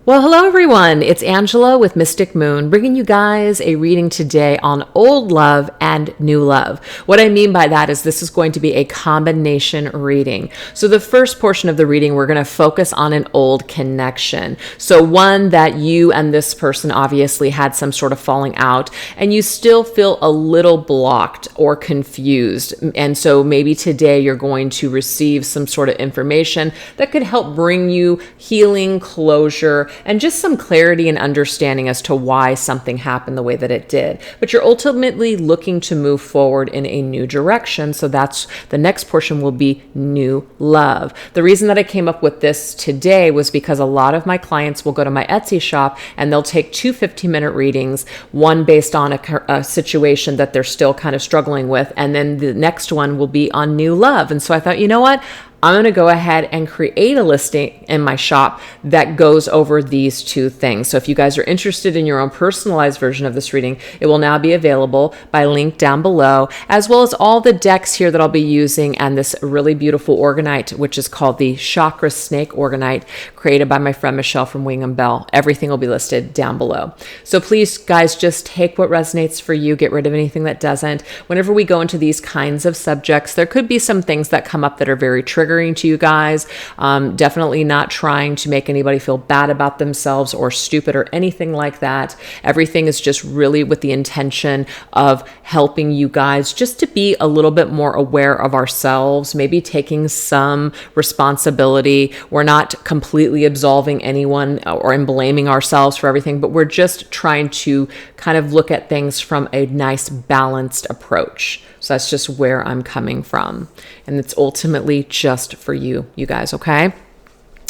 Well, hello everyone. It's Angela with Mystic Moon, bringing you guys a reading today on old love and new love. What I mean by that is this is going to be a combination reading. So the first portion of the reading, we're going to focus on an old connection. So one that you and this person obviously had some sort of falling out, and you still feel a little blocked or confused. And so maybe today you're going to receive some sort of information that could help bring you healing, closure, and just some clarity and understanding as to why something happened the way that it did. But you're ultimately looking to move forward in a new direction. So that's the next portion will be new love. The reason that I came up with this today was because a lot of my clients will go to my Etsy shop and they'll take two 15-minute readings, one based on a situation that they're still kind of struggling with, and then the next one will be on new love. And so I thought, you know what? I'm going to go ahead and create a listing in my shop that goes over these two things. So if you guys are interested in your own personalized version of this reading, it will now be available by link down below, as well as all the decks here that I'll be using and this really beautiful orgonite, which is called the Chakra Snake Orgonite, created by my friend Michelle from Wing and Bell. Everything will be listed down below. So please, guys, just take what resonates for you, get rid of anything that doesn't. Whenever we go into these kinds of subjects, there could be some things that come up that are very triggering to you guys. Definitely not trying to make anybody feel bad about themselves or stupid or anything like that. Everything is just really with the intention of helping you guys just to be a little bit more aware of ourselves, maybe taking some responsibility. We're not completely absolving anyone or blaming ourselves for everything, but we're just trying to kind of look at things from a nice balanced approach. So that's just where I'm coming from. And it's ultimately just for you guys, okay?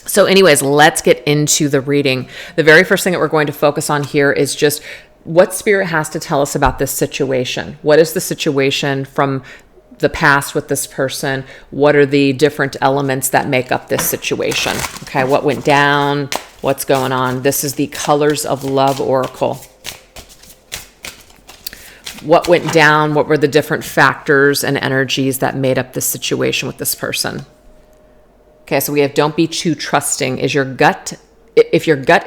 So anyways, let's get into the reading. The very first thing that we're going to focus on here is just what Spirit has to tell us about this situation. What is the situation from the past with this person? What are the different elements that make up this situation? Okay, what went down? What's going on? This is the Colors of Love Oracle. What went down? What were the different factors and energies that made up this situation with this person? Okay, so we have don't be too trusting. If your gut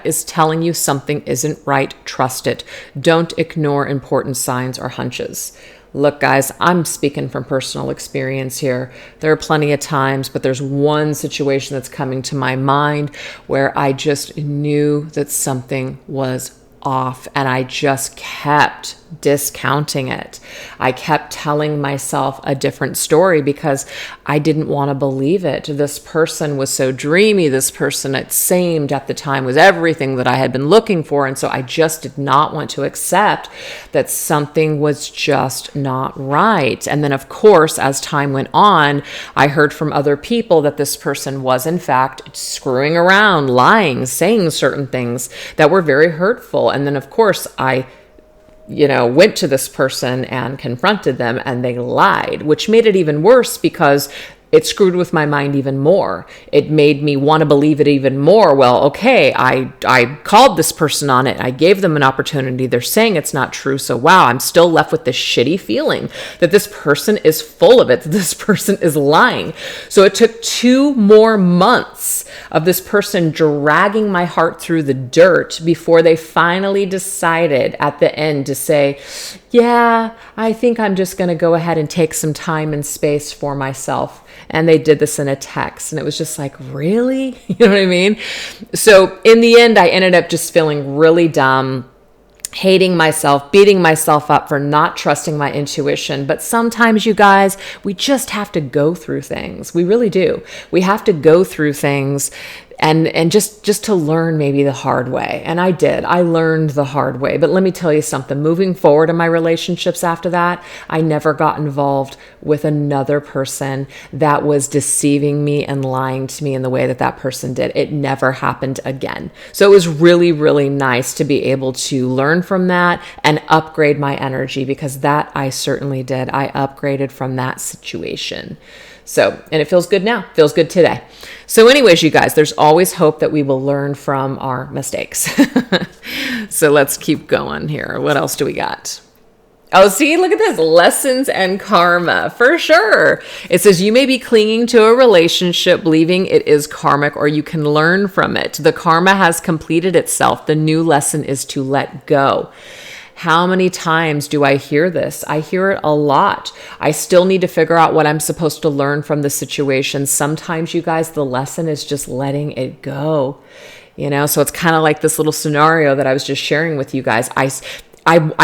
is telling you something isn't right, trust it. Don't ignore important signs or hunches. Look, guys, I'm speaking from personal experience here. There are plenty of times, but there's one situation that's coming to my mind where I just knew that something was off, and I just kept discounting it. I kept telling myself a different story because I didn't want to believe it. This person was so dreamy. This person, it seemed at the time, was everything that I had been looking for. And so I just did not want to accept that something was just not right. And then, of course, as time went on, I heard from other people that this person was, in fact, screwing around, lying, saying certain things that were very hurtful. And then, of course, I went to this person and confronted them, and they lied, which made it even worse because it screwed with my mind even more. It made me want to believe it even more. Well, okay, I called this person on it. I gave them an opportunity. They're saying it's not true. So wow, I'm still left with this shitty feeling that this person is full of it, that this person is lying. So it took 2 more months of this person dragging my heart through the dirt before they finally decided at the end to say, yeah, I think I'm just going to go ahead and take some time and space for myself. And they did this in a text. And it was just like, really? You know what I mean? So in the end, I ended up just feeling really dumb, hating myself, beating myself up for not trusting my intuition. But sometimes, you guys, we just have to go through things. We really do. We have to go through things and just to learn maybe the hard way. And I did. I learned the hard way. But let me tell you something. Moving forward in my relationships after that, I never got involved with another person that was deceiving me and lying to me in the way that that person did. It never happened again. So it was really, really nice to be able to learn from that and upgrade my energy, because that I certainly did. I upgraded from that situation. So, and it feels good now, feels good today. So anyways, you guys, there's always hope that we will learn from our mistakes. So let's keep going here. What else do we got? Oh, see, look at this. Lessons and karma, for sure. It says you may be clinging to a relationship, believing it is karmic, or you can learn from it. The karma has completed itself. The new lesson is to let go. How many times do I hear this? I hear it a lot. I still need to figure out what I'm supposed to learn from the situation. Sometimes, you guys, the lesson is just letting it go. You know, so it's kind of like this little scenario that I was just sharing with you guys. I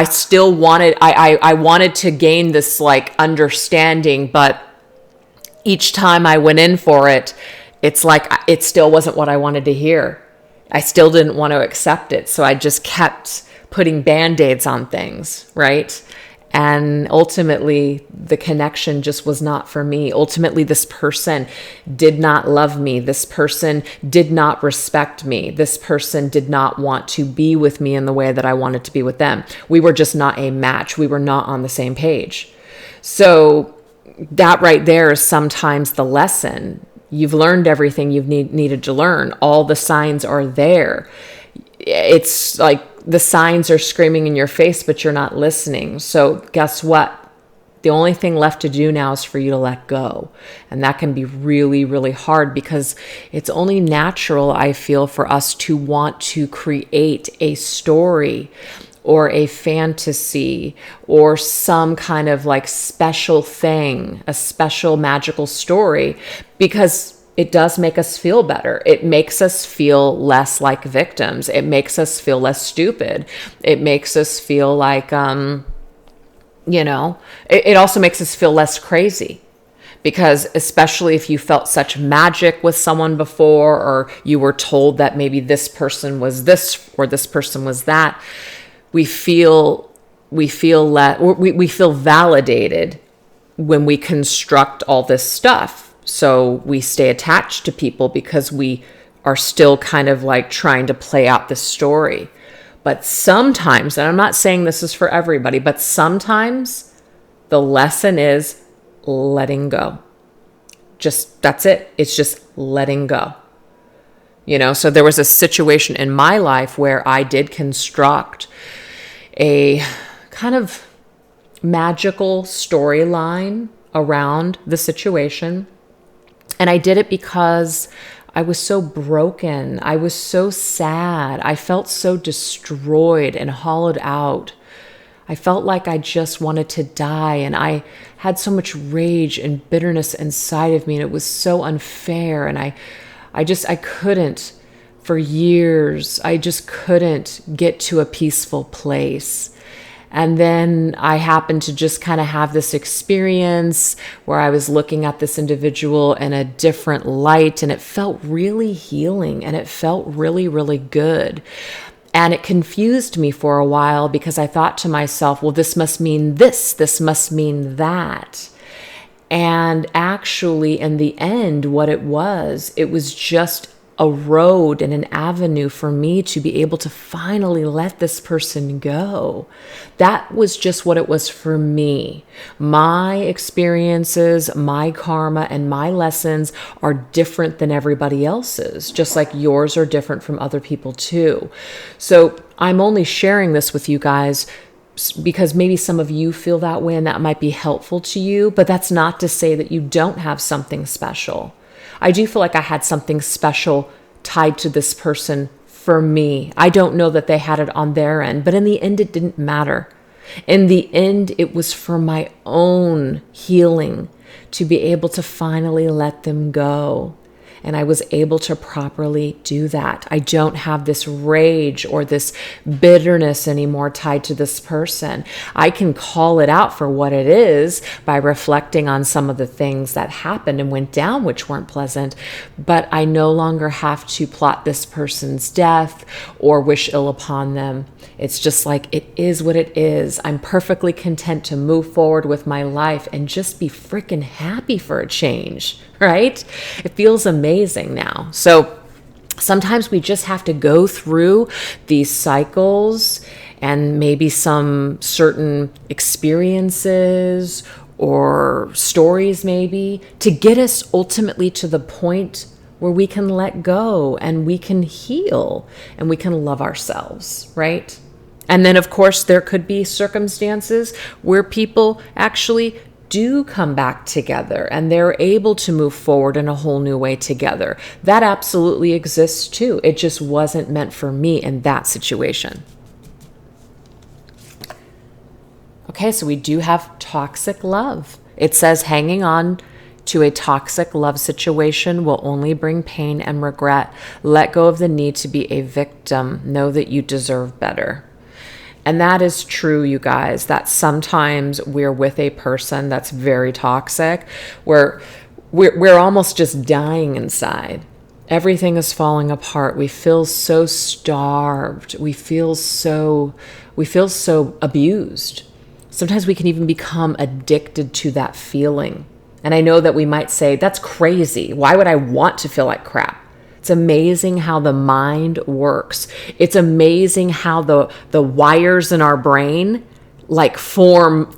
still wanted, I wanted to gain this like understanding, but each time I went in for it, it's like, it still wasn't what I wanted to hear. I still didn't want to accept it. So I just kept putting Band-Aids on things, right? And ultimately, the connection just was not for me. Ultimately, this person did not love me. This person did not respect me. This person did not want to be with me in the way that I wanted to be with them. We were just not a match. We were not on the same page. So that right there is sometimes the lesson. You've learned everything you've needed to learn. All the signs are there. It's like the signs are screaming in your face, but you're not listening. So guess what? The only thing left to do now is for you to let go. And that can be really, really hard, because it's only natural, I feel, for us to want to create a story or a fantasy or some kind of like special thing, a special magical story, because it does make us feel better. It makes us feel less like victims. It makes us feel less stupid. It makes us feel like, it also makes us feel less crazy. Because especially if you felt such magic with someone before, or you were told that maybe this person was this or this person was that, we feel validated when we construct all this stuff. So we stay attached to people because we are still kind of like trying to play out this story. But sometimes, and I'm not saying this is for everybody, but sometimes the lesson is letting go. Just, that's it. It's just letting go. You know, so there was a situation in my life where I did construct a kind of magical storyline around the situation. And I did it because I was so broken. I was so sad. I felt so destroyed and hollowed out. I felt like I just wanted to die. And I had so much rage and bitterness inside of me. And it was so unfair. And I couldn't, for years, I just couldn't get to a peaceful place. And then I happened to just kind of have this experience where I was looking at this individual in a different light, and it felt really healing, and it felt really, really good. And it confused me for a while, because I thought to myself, well, this must mean this must mean that. And actually, in the end, what it was just a road and an avenue for me to be able to finally let this person go. That was just what it was for me. My experiences, my karma, and my lessons are different than everybody else's, just like yours are different from other people too. So I'm only sharing this with you guys because maybe some of you feel that way and that might be helpful to you, but that's not to say that you don't have something special. I do feel like I had something special tied to this person for me. I don't know that they had it on their end, but in the end, it didn't matter. In the end, it was for my own healing to be able to finally let them go. And I was able to properly do that. I don't have this rage or this bitterness anymore tied to this person. I can call it out for what it is by reflecting on some of the things that happened and went down, which weren't pleasant. But I no longer have to plot this person's death or wish ill upon them. It's just like, it is what it is. I'm perfectly content to move forward with my life and just be freaking happy for a change, right? It feels amazing now. So sometimes we just have to go through these cycles and maybe some certain experiences or stories maybe to get us ultimately to the point where we can let go and we can heal and we can love ourselves, right? And then, of course, there could be circumstances where people actually do come back together and they're able to move forward in a whole new way together. That absolutely exists too. It just wasn't meant for me in that situation. Okay, so we do have toxic love. It says hanging on to a toxic love situation will only bring pain and regret. Let go of the need to be a victim. Know that you deserve better. And that is true, you guys, that sometimes we're with a person that's very toxic, where we're almost just dying inside. Everything is falling apart. We feel so starved. We feel so abused. Sometimes we can even become addicted to that feeling. And I know that we might say, that's crazy. Why would I want to feel like crap? It's amazing how the mind works. It's amazing how the wires in our brain like form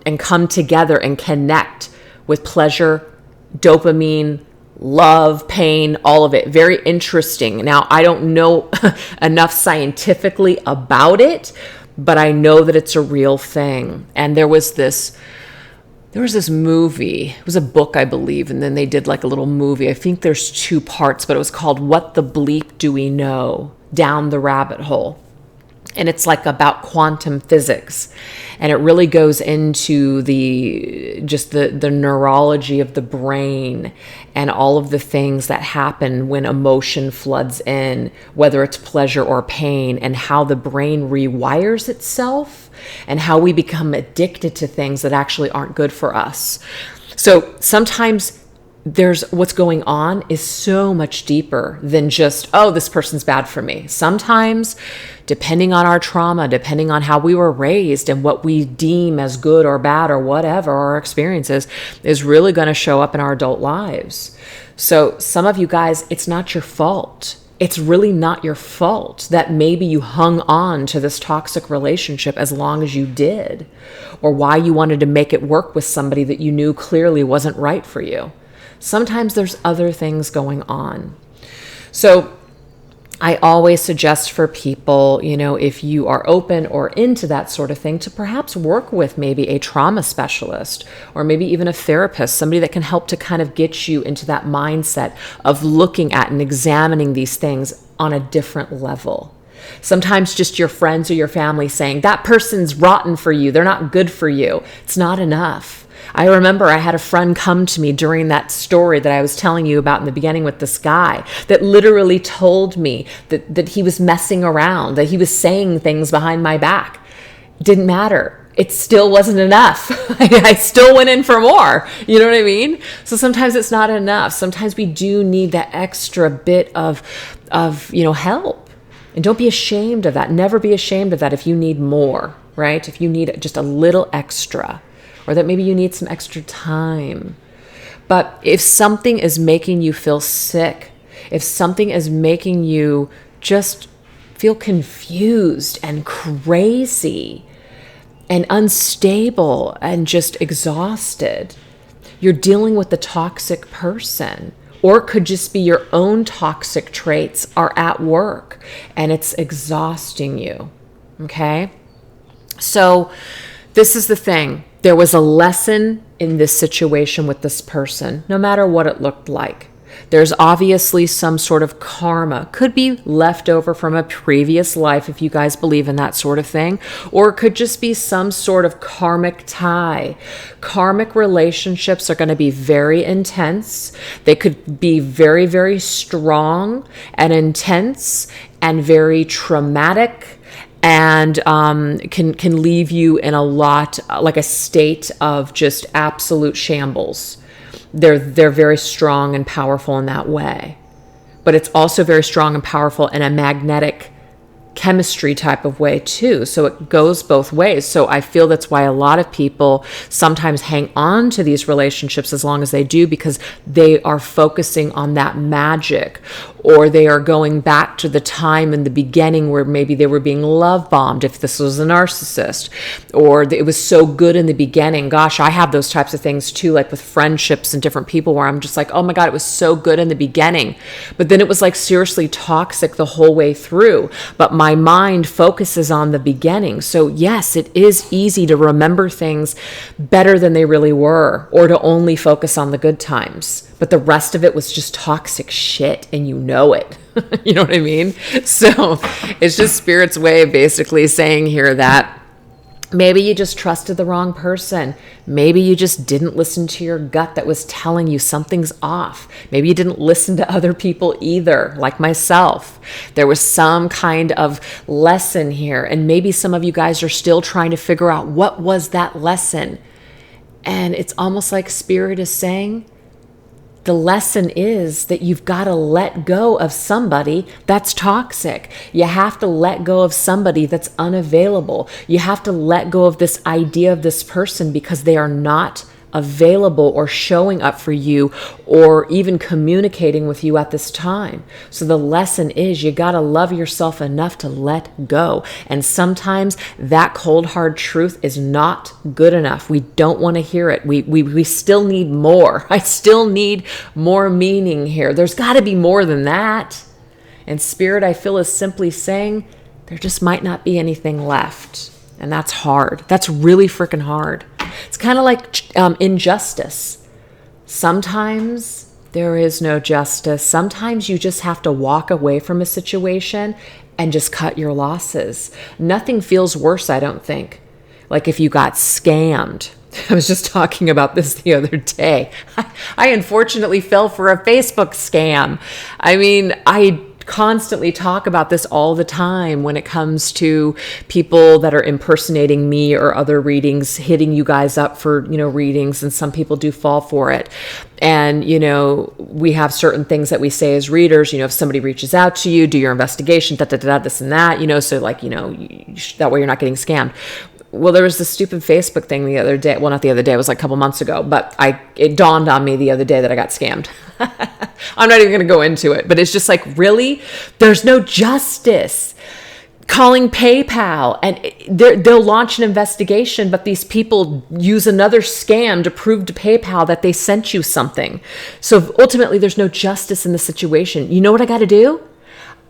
and come together and connect with pleasure, dopamine, love, pain, all of it. Very interesting. Now, I don't know enough scientifically about it, but I know that it's a real thing. And there was this movie, it was a book, I believe, and then they did like a little movie. I think there's 2 parts, but it was called What the Bleep Do We Know? Down the Rabbit Hole. And it's like about quantum physics. And it really goes into the neurology of the brain and all of the things that happen when emotion floods in, whether it's pleasure or pain, and how the brain rewires itself and how we become addicted to things that actually aren't good for us. So sometimes what's going on is so much deeper than just, oh, this person's bad for me. Sometimes, depending on our trauma, depending on how we were raised and what we deem as good or bad or whatever our experiences, is really going to show up in our adult lives. So some of you guys, it's not your fault. It's really not your fault that maybe you hung on to this toxic relationship as long as you did, or why you wanted to make it work with somebody that you knew clearly wasn't right for you. Sometimes there's other things going on. So I always suggest for people, if you are open or into that sort of thing, to perhaps work with maybe a trauma specialist or maybe even a therapist, somebody that can help to kind of get you into that mindset of looking at and examining these things on a different level. Sometimes just your friends or your family saying, that person's rotten for you, they're not good for you, it's not enough. I remember I had a friend come to me during that story that I was telling you about in the beginning with this guy that literally told me that he was messing around, that he was saying things behind my back. It didn't matter. It still wasn't enough. I still went in for more. You know what I mean? So sometimes it's not enough. Sometimes we do need that extra bit of help. And don't be ashamed of that. Never be ashamed of that if you need more, right? If you need just a little extra. Or that maybe you need some extra time. But if something is making you feel sick, if something is making you just feel confused and crazy and unstable and just exhausted, you're dealing with the toxic person. Or it could just be your own toxic traits are at work and it's exhausting you. Okay? So this is the thing. There was a lesson in this situation with this person, no matter what it looked like. There's obviously some sort of karma. Could be left over from a previous life, if you guys believe in that sort of thing. Or it could just be some sort of karmic tie. Karmic relationships are going to be very intense. They could be very, very strong and intense and very traumatic, and can leave you in a lot, like a state of just absolute shambles. They're very strong and powerful in that way. But it's also very strong and powerful in a magnetic chemistry type of way too. So it goes both ways. So I feel that's why a lot of people sometimes hang on to these relationships as long as they do, because they are focusing on that magic or they are going back to the time in the beginning where maybe they were being love bombed, if this was a narcissist, or it was so good in the beginning. Gosh, I have those types of things too, like with friendships and different people where I'm just like, oh my God, it was so good in the beginning. But then it was like seriously toxic the whole way through. But my mind focuses on the beginning. So yes, it is easy to remember things better than they really were, or to only focus on the good times. But the rest of it was just toxic shit, and you know it. You know what I mean? So it's just Spirit's way of basically saying here that maybe you just trusted the wrong person. Maybe you just didn't listen to your gut that was telling you something's off. Maybe you didn't listen to other people either, like myself. There was some kind of lesson here, and maybe some of you guys are still trying to figure out what was that lesson. And it's almost like Spirit is saying, the lesson is that you've got to let go of somebody that's toxic. You have to let go of somebody that's unavailable. You have to let go of this idea of this person because they are not available or showing up for you or even communicating with you at this time. So the lesson is you got to love yourself enough to let go. And sometimes that cold hard truth is not good enough. We don't want to hear it. We still need more. I still need more meaning here. There's got to be more than that. And Spirit, I feel, is simply saying there just might not be anything left. And that's hard. That's really freaking hard. It's kind of like injustice. Sometimes there is no justice. Sometimes you just have to walk away from a situation and just cut your losses. Nothing feels worse, I don't think. Like if you got scammed. I was just talking about this the other day. I unfortunately fell for a Facebook scam. I mean, I constantly talk about this all the time when it comes to people that are impersonating me or other readings, hitting you guys up for, readings, and some people do fall for it. And, we have certain things that we say as readers, if somebody reaches out to you, do your investigation, this and that, so like, that way you're not getting scammed. Well, there was this stupid Facebook thing the other day. Well, not the other day. It was like a couple months ago. But it dawned on me the other day that I got scammed. I'm not even going to go into it. But it's just like, really? There's no justice. Calling PayPal. And they'll launch an investigation. But these people use another scam to prove to PayPal that they sent you something. So ultimately, there's no justice in the situation. You know what I got to do?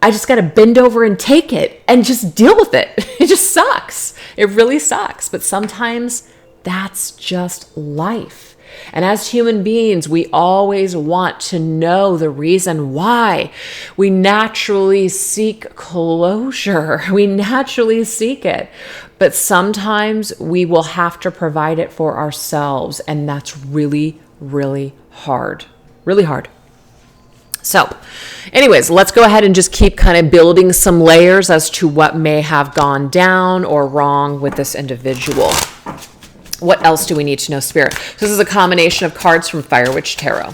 I just got to bend over and take it and just deal with it. It just sucks. It really sucks. But sometimes that's just life. And as human beings, we always want to know the reason why. We naturally seek closure. We naturally seek it. But sometimes we will have to provide it for ourselves. And that's really, really hard. Really hard. So anyways, let's go ahead and just keep kind of building some layers as to what may have gone down or wrong with this individual. What else do we need to know, Spirit? So this is a combination of cards from Fire Witch Tarot.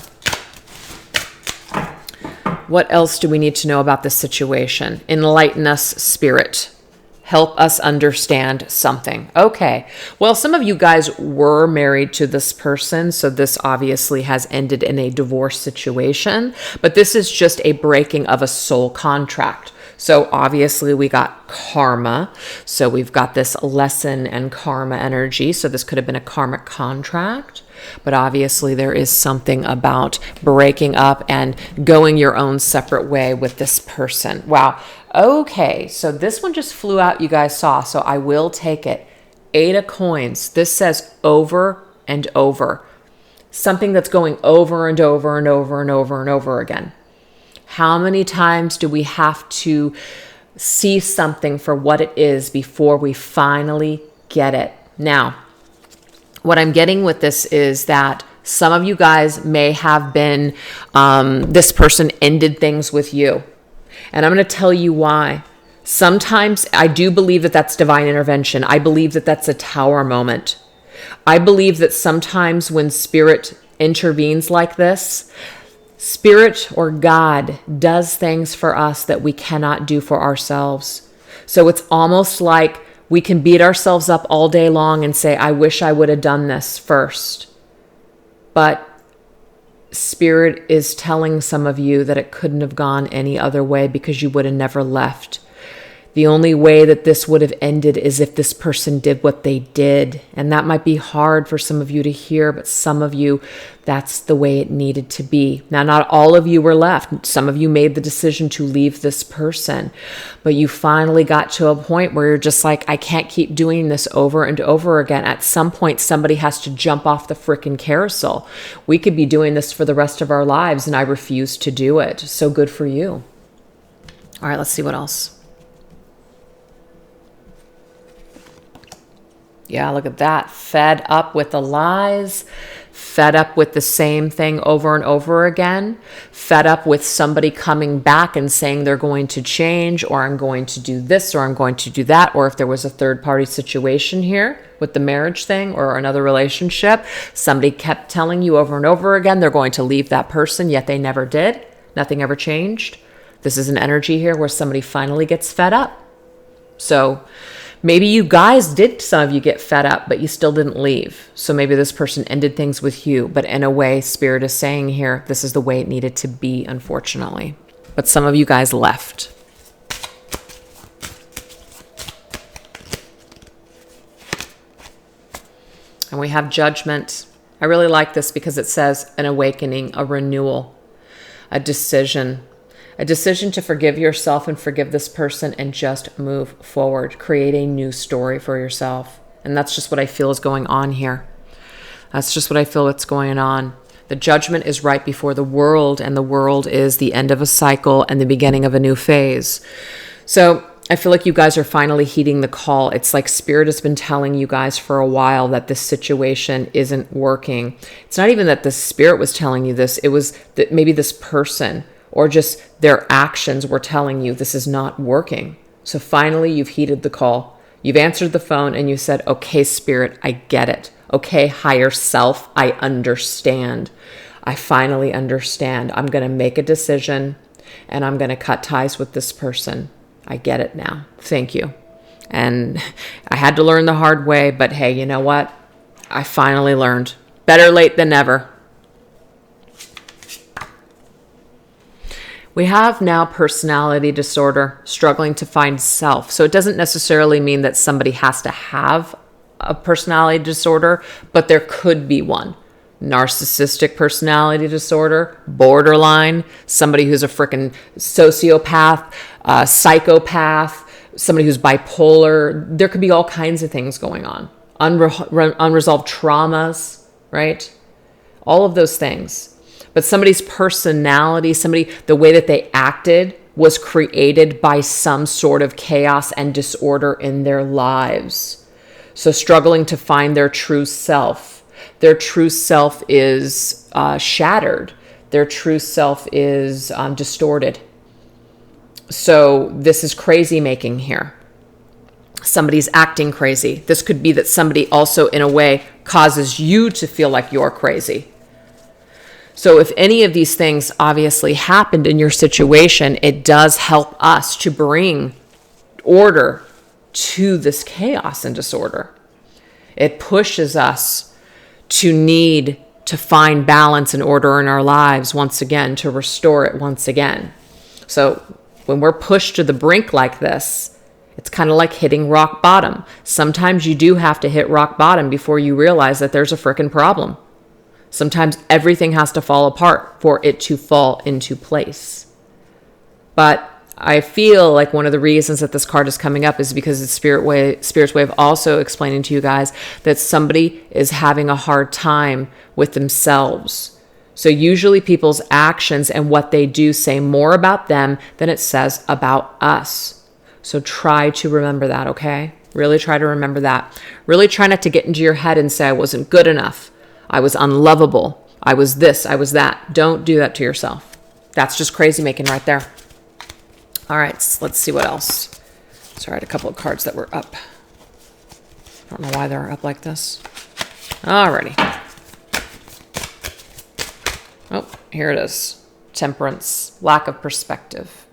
What else do we need to know about this situation? Enlighten us, Spirit. Help us understand something. Okay. Well, some of you guys were married to this person, so this obviously has ended in a divorce situation, but this is just a breaking of a soul contract. So obviously we got karma. So we've got this lesson and karma energy. So this could have been a karmic contract. But obviously there is something about breaking up and going your own separate way with this person. Wow. Okay, so this one just flew out, you guys saw, so I will take it. 8 of coins. This says over and over. Something that's going over and over and over and over and over again. How many times do we have to see something for what it is before we finally get it? Now, what I'm getting with this is that some of you guys may have been, this person ended things with you. And I'm going to tell you why. Sometimes I do believe that that's divine intervention. I believe that that's a tower moment. I believe that sometimes when Spirit intervenes like this, Spirit or God does things for us that we cannot do for ourselves. So it's almost like we can beat ourselves up all day long and say, I wish I would have done this first. But Spirit is telling some of you that it couldn't have gone any other way because you would have never left. The only way that this would have ended is if this person did what they did. And that might be hard for some of you to hear, but some of you, that's the way it needed to be. Now, not all of you were left. Some of you made the decision to leave this person, but you finally got to a point where you're just like, I can't keep doing this over and over again. At some point, somebody has to jump off the freaking carousel. We could be doing this for the rest of our lives, and I refuse to do it. So good for you. All right, let's see what else. Yeah, look at that. Fed up with the lies, fed up with the same thing over and over again, fed up with somebody coming back and saying they're going to change, or I'm going to do this, or I'm going to do that, or if there was a third-party situation here with the marriage thing or another relationship, somebody kept telling you over and over again they're going to leave that person, yet they never did. Nothing ever changed. This is an energy here where somebody finally gets fed up. So maybe you guys did, some of you get fed up, but you still didn't leave. So maybe this person ended things with you, but in a way, Spirit is saying here, this is the way it needed to be, unfortunately. But some of you guys left. And we have Judgment. I really like this because it says an awakening, a renewal, a decision to forgive yourself and forgive this person and just move forward, create a new story for yourself. And that's just what I feel is going on here. That's just what I feel what's going on. The Judgment is right before the World, and the World is the end of a cycle and the beginning of a new phase. So I feel like you guys are finally heeding the call. It's like Spirit has been telling you guys for a while that this situation isn't working. It's not even that the Spirit was telling you this. It was that maybe this person or just their actions were telling you this is not working. So finally, you've heeded the call. You've answered the phone and you said, okay, Spirit, I get it. Okay, higher self, I understand. I finally understand. I'm going to make a decision and I'm going to cut ties with this person. I get it now. Thank you. And I had to learn the hard way, but hey, you know what? I finally learned. Better late than never. We have now personality disorder, struggling to find self. So it doesn't necessarily mean that somebody has to have a personality disorder, but there could be one. Narcissistic personality disorder, borderline, somebody who's a freaking sociopath, psychopath, somebody who's bipolar. There could be all kinds of things going on. Unresolved traumas, right? All of those things. But somebody's personality, the way that they acted was created by some sort of chaos and disorder in their lives. So struggling to find their true self. Their true self is shattered. Their true self is distorted. So this is crazy making here. Somebody's acting crazy. This could be that somebody also, in a way, causes you to feel like you're crazy. So if any of these things obviously happened in your situation, it does help us to bring order to this chaos and disorder. It pushes us to need to find balance and order in our lives once again, to restore it once again. So when we're pushed to the brink like this, it's kind of like hitting rock bottom. Sometimes you do have to hit rock bottom before you realize that there's a frickin' problem. Sometimes everything has to fall apart for it to fall into place. But I feel like one of the reasons that this card is coming up is because it's Spirit's way of also explaining to you guys that somebody is having a hard time with themselves. So usually people's actions and what they do say more about them than it says about us. So try to remember that, okay? Really try to remember that. Really try not to get into your head and say, I wasn't good enough. I was unlovable. I was this, I was that. Don't do that to yourself. That's just crazy making right there. All right, let's see what else. Sorry, I had a couple of cards that were up. I don't know why they're up like this. Alrighty. Oh, here it is. Temperance, lack of perspective.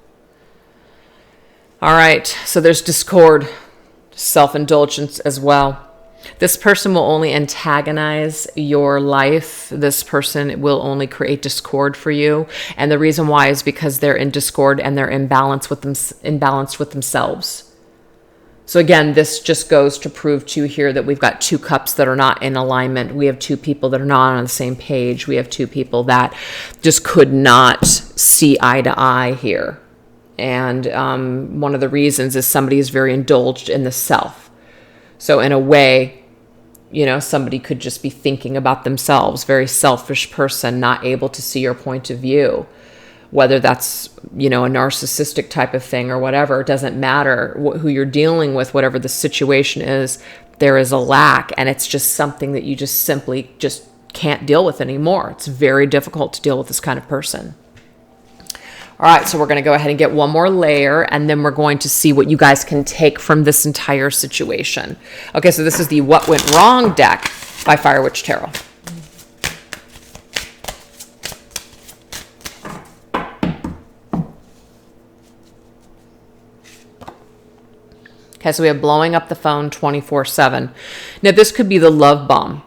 All right, so there's discord, self-indulgence as well. This person will only antagonize your life. This person will only create discord for you. And the reason why is because they're in discord and they're imbalanced with themselves. So again, this just goes to prove to you here that we've got two cups that are not in alignment. We have two people that are not on the same page. We have two people that just could not see eye to eye here. And one of the reasons is somebody is very indulged in the self. So in a way, somebody could just be thinking about themselves, very selfish person, not able to see your point of view. Whether that's, a narcissistic type of thing or whatever, it doesn't matter who you're dealing with, whatever the situation is, there is a lack. And it's just something that you just simply just can't deal with anymore. It's very difficult to deal with this kind of person. All right, so we're going to go ahead and get one more layer, and then we're going to see what you guys can take from this entire situation. Okay, so this is the What Went Wrong deck by Fire Witch Tarot. Okay, so we have blowing up the phone 24/7. Now, this could be the love bomb.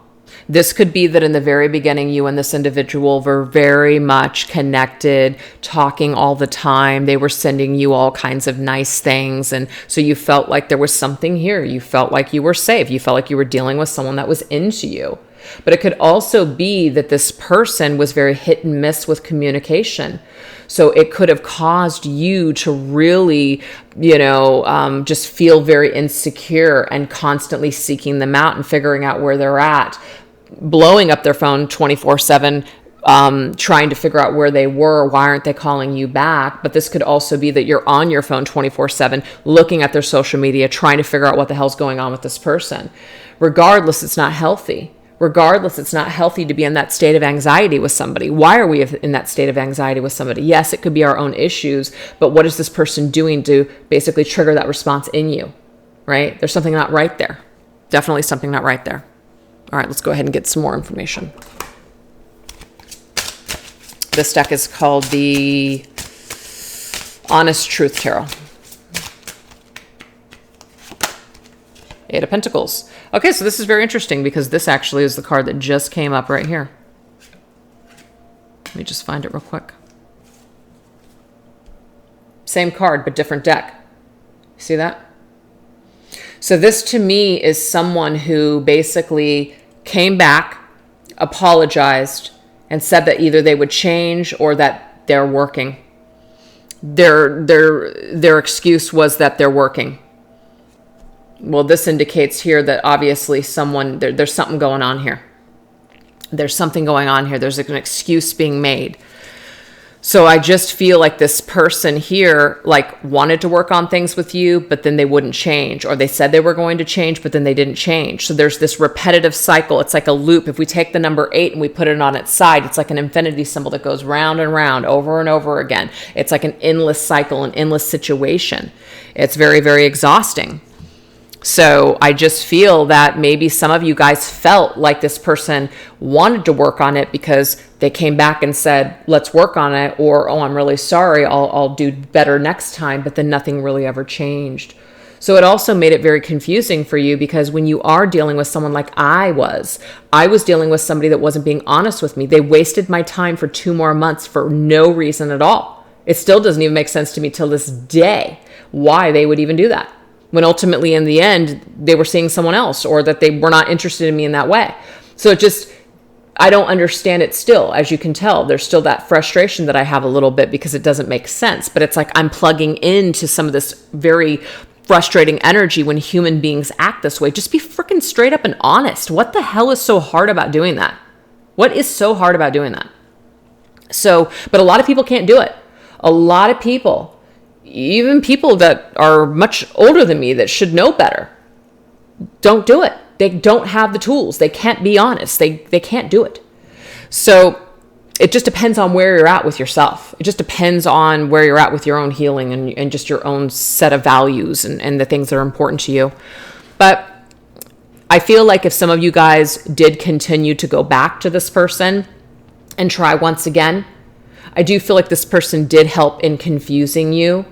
This could be that in the very beginning, you and this individual were very much connected, talking all the time. They were sending you all kinds of nice things. And so you felt like there was something here. You felt like you were safe. You felt like you were dealing with someone that was into you. But it could also be that this person was very hit and miss with communication. So it could have caused you to really, just feel very insecure and constantly seeking them out and figuring out where they're at. Blowing up their phone 24/7, trying to figure out where they were. Why aren't they calling you back? But this could also be that you're on your phone 24/7, looking at their social media, trying to figure out what the hell's going on with this person. Regardless, it's not healthy. Regardless, it's not healthy to be in that state of anxiety with somebody. Why are we in that state of anxiety with somebody? Yes, it could be our own issues, but what is this person doing to basically trigger that response in you, right? There's something not right there. Definitely something not right there. All right, let's go ahead and get some more information. This deck is called the Honest Truth Tarot. Eight of Pentacles. Okay, so this is very interesting because this actually is the card that just came up right here. Let me just find it real quick. Same card, but different deck. See that? So this to me is someone who basically came back, apologized, and said that either they would change or that they're working. Their excuse was that they're working. Well, this indicates here that obviously there's something going on here. There's something going on here. There's an excuse being made. So I just feel like this person here wanted to work on things with you, but then they wouldn't change, or they said they were going to change, but then they didn't change. So there's this repetitive cycle. It's like a loop. If we take the number 8 and we put it on its side, it's like an infinity symbol that goes round and round over and over again. It's like an endless cycle, an endless situation. It's very, very exhausting. So I just feel that maybe some of you guys felt like this person wanted to work on it because they came back and said, let's work on it, or, oh, I'm really sorry, I'll do better next time, but then nothing really ever changed. So it also made it very confusing for you because when you are dealing with someone like I was dealing with somebody that wasn't being honest with me. They wasted my time for 2 more months for no reason at all. It still doesn't even make sense to me till this day why they would even do that, when ultimately in the end they were seeing someone else, or that they were not interested in me in that way. So I don't understand it still. As you can tell, there's still that frustration that I have a little bit because it doesn't make sense. But it's like I'm plugging into some of this very frustrating energy when human beings act this way. Just be freaking straight up and honest. What the hell is so hard about doing that? What is so hard about doing that? So, but a lot of people can't do it. A lot of people, even people that are much older than me that should know better, don't do it. They don't have the tools. They can't be honest. They can't do it. So it just depends on where you're at with yourself. It just depends on where you're at with your own healing and just your own set of values and the things that are important to you. But I feel like if some of you guys did continue to go back to this person and try once again, I do feel like this person did help in confusing you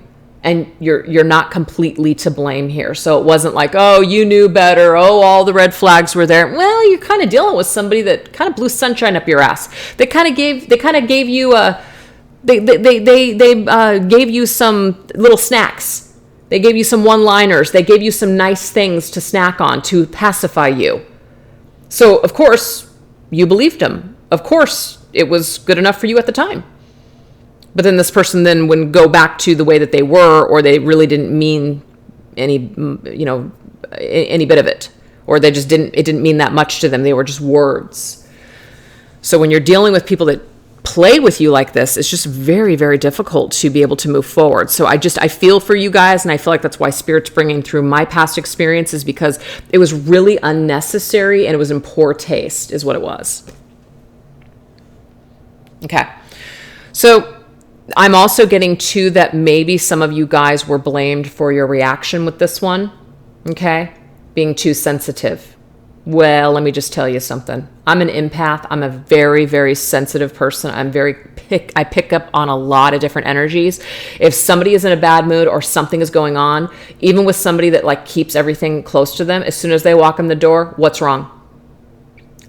And you're not completely to blame here. So it wasn't like, oh, you knew better. Oh, all the red flags were there. Well, you're kind of dealing with somebody that kind of blew sunshine up your ass. They kind of gave you gave you some little snacks. They gave you some one-liners. They gave you some nice things to snack on to pacify you. So of course you believed them. Of course it was good enough for you at the time. But then this person then would go back to the way that they were, or they really didn't mean any bit of it, or it didn't mean that much to them. They were just words. So when you're dealing with people that play with you like this, it's just very, very difficult to be able to move forward. So I feel for you guys, and I feel like that's why Spirit's bringing through my past experiences, because it was really unnecessary and it was in poor taste is what it was. Okay. So I'm also getting to that maybe some of you guys were blamed for your reaction with this one, okay? Being too sensitive. Well, let me just tell you something. I'm an empath. I'm a very, very sensitive person. I pick up on a lot of different energies. If somebody is in a bad mood or something is going on, even with somebody that like keeps everything close to them, as soon as they walk in the door, what's wrong?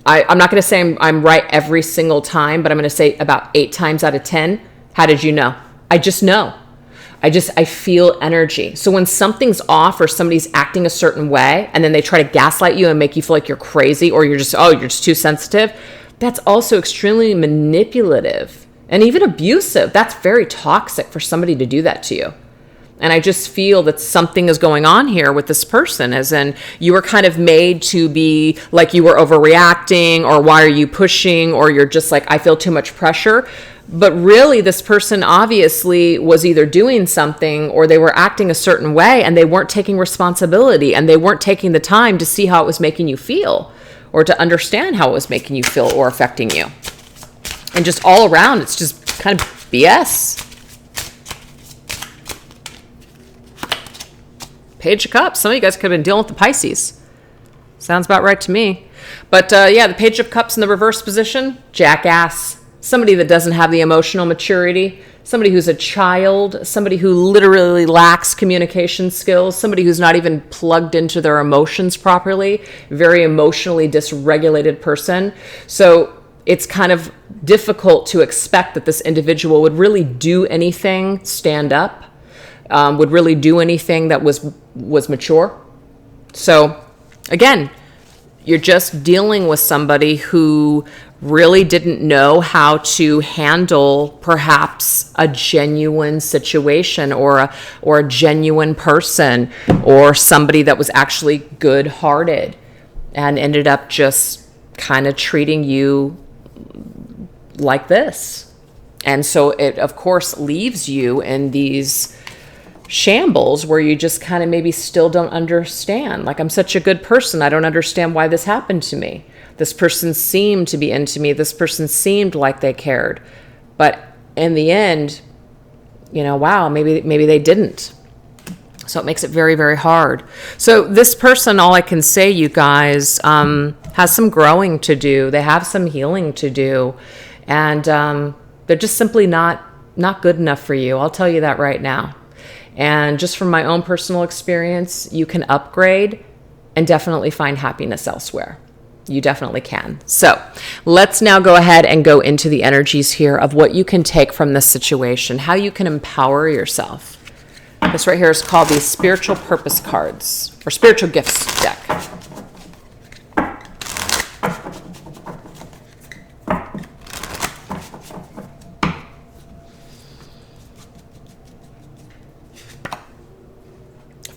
I'm not going to say I'm right every single time, but I'm going to say about 8 times out of 10, how did you know? I just know. I feel energy. So when something's off or somebody's acting a certain way and then they try to gaslight you and make you feel like you're crazy or you're just too sensitive, that's also extremely manipulative and even abusive. That's very toxic for somebody to do that to you. And I just feel that something is going on here with this person, as in you were kind of made to be like you were overreacting, or why are you pushing, or you're just like, I feel too much pressure. But really, this person obviously was either doing something or they were acting a certain way and they weren't taking responsibility and they weren't taking the time to see how it was making you feel or to understand how it was making you feel or affecting you. And just all around, it's just kind of BS. Page of Cups. Some of you guys could have been dealing with the Pisces. Sounds about right to me. But yeah, the Page of Cups in the reverse position, jackass. Somebody that doesn't have the emotional maturity, somebody who's a child, somebody who literally lacks communication skills, somebody who's not even plugged into their emotions properly, very emotionally dysregulated person. So it's kind of difficult to expect that this individual would really do anything stand up, would really do anything that was mature. So again, you're just dealing with somebody who really didn't know how to handle perhaps a genuine situation or a genuine person or somebody that was actually good-hearted and ended up just kind of treating you like this. And so it, of course, leaves you in these shambles where you just kind of maybe still don't understand. Like, I'm such a good person. I don't understand why this happened to me. This person seemed to be into me. This person seemed like they cared. But in the end, wow, maybe they didn't. So it makes it very, very hard. So this person, all I can say, you guys, has some growing to do. They have some healing to do. And they're just simply not good enough for you. I'll tell you that right now. And just from my own personal experience, you can upgrade and definitely find happiness elsewhere. You definitely can. So let's now go ahead and go into the energies here of what you can take from this situation, how you can empower yourself. This right here is called the Spiritual Purpose Cards, or Spiritual Gifts deck.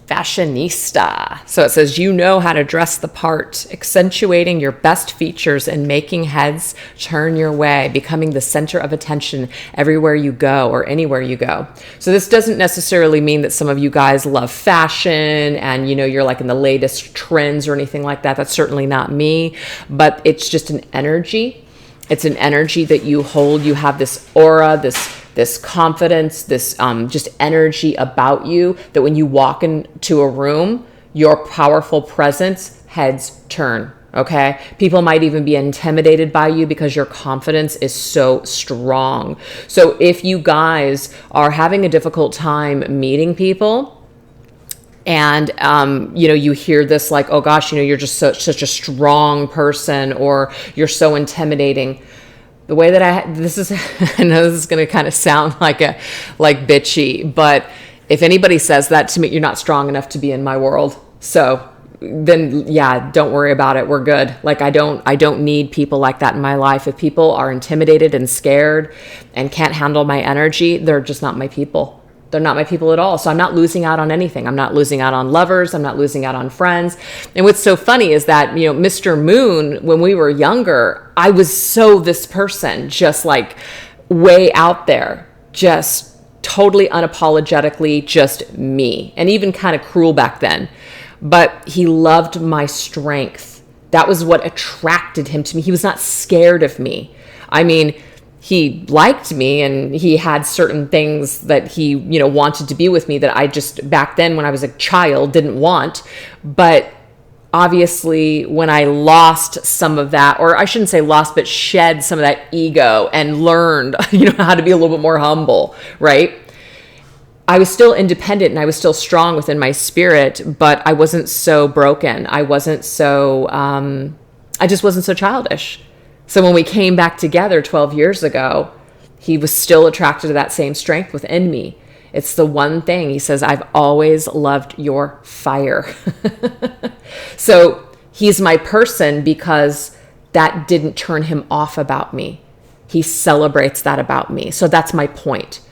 Fashionista. So it says, you know how to dress the part, accentuating your best features and making heads turn your way, becoming the center of attention everywhere you go or anywhere you go. So this doesn't necessarily mean that some of you guys love fashion and, you're like in the latest trends or anything like that. That's certainly not me, but it's just an energy. It's an energy that you hold. You have this aura, this confidence, this just energy about you that when you walk into a room, your powerful presence, heads turn. Okay. People might even be intimidated by you because your confidence is so strong. So if you guys are having a difficult time meeting people, and, you hear this like, oh gosh, you're just such a strong person, or you're so intimidating. The way that I know this is going to kind of sound like bitchy, but if anybody says that to me, you're not strong enough to be in my world. So then, yeah, don't worry about it. We're good. Like, I don't need people like that in my life. If people are intimidated and scared and can't handle my energy, they're just not my people. They're not my people at all. So I'm not losing out on anything. I'm not losing out on lovers. I'm not losing out on friends. And what's so funny is that, Mr. Moon, when we were younger, I was so this person, just like way out there, just totally unapologetically just me, and even kind of cruel back then. But he loved my strength. That was what attracted him to me. He was not scared of me. I mean, he liked me, and he had certain things that he, wanted to be with me that I just back then when I was a child didn't want. But obviously when I lost some of that, or I shouldn't say lost, but shed some of that ego and learned, how to be a little bit more humble, right? I was still independent and I was still strong within my spirit, but I wasn't so broken. I just wasn't so childish. So when we came back together 12 years ago, he was still attracted to that same strength within me. It's the one thing. He says, I've always loved your fire. So he's my person because that didn't turn him off about me. He celebrates that about me. So that's my point,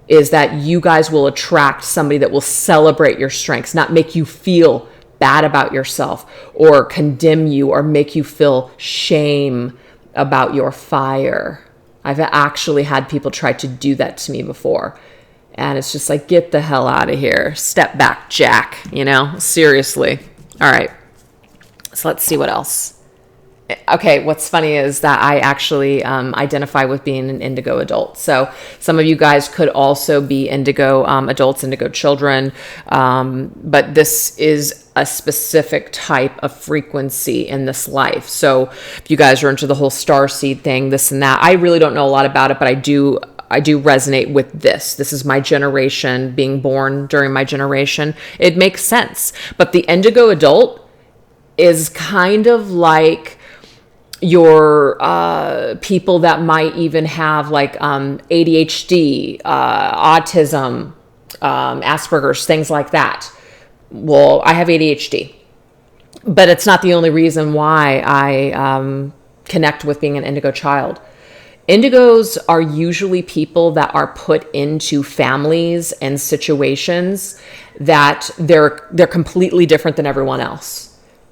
is that you guys will attract somebody that will celebrate your strengths, not make you feel bad about yourself or condemn you or make you feel shame about your fire. I've actually had people try to do that to me before. And it's just like, get the hell out of here. Step back, Jack, seriously. All right. So let's see what else. Okay, what's funny is that I actually identify with being an indigo adult. So some of you guys could also be indigo adults, indigo children, but this is a specific type of frequency in this life. So if you guys are into the whole starseed thing, this and that, I really don't know a lot about it, but I do resonate with this. This is my generation, being born during my generation. It makes sense. But the indigo adult is kind of like your people that might even have like ADHD, autism, Asperger's, things like that. Well, I have ADHD, but it's not the only reason why I connect with being an indigo child. Indigos are usually people that are put into families and situations that they're completely different than everyone else.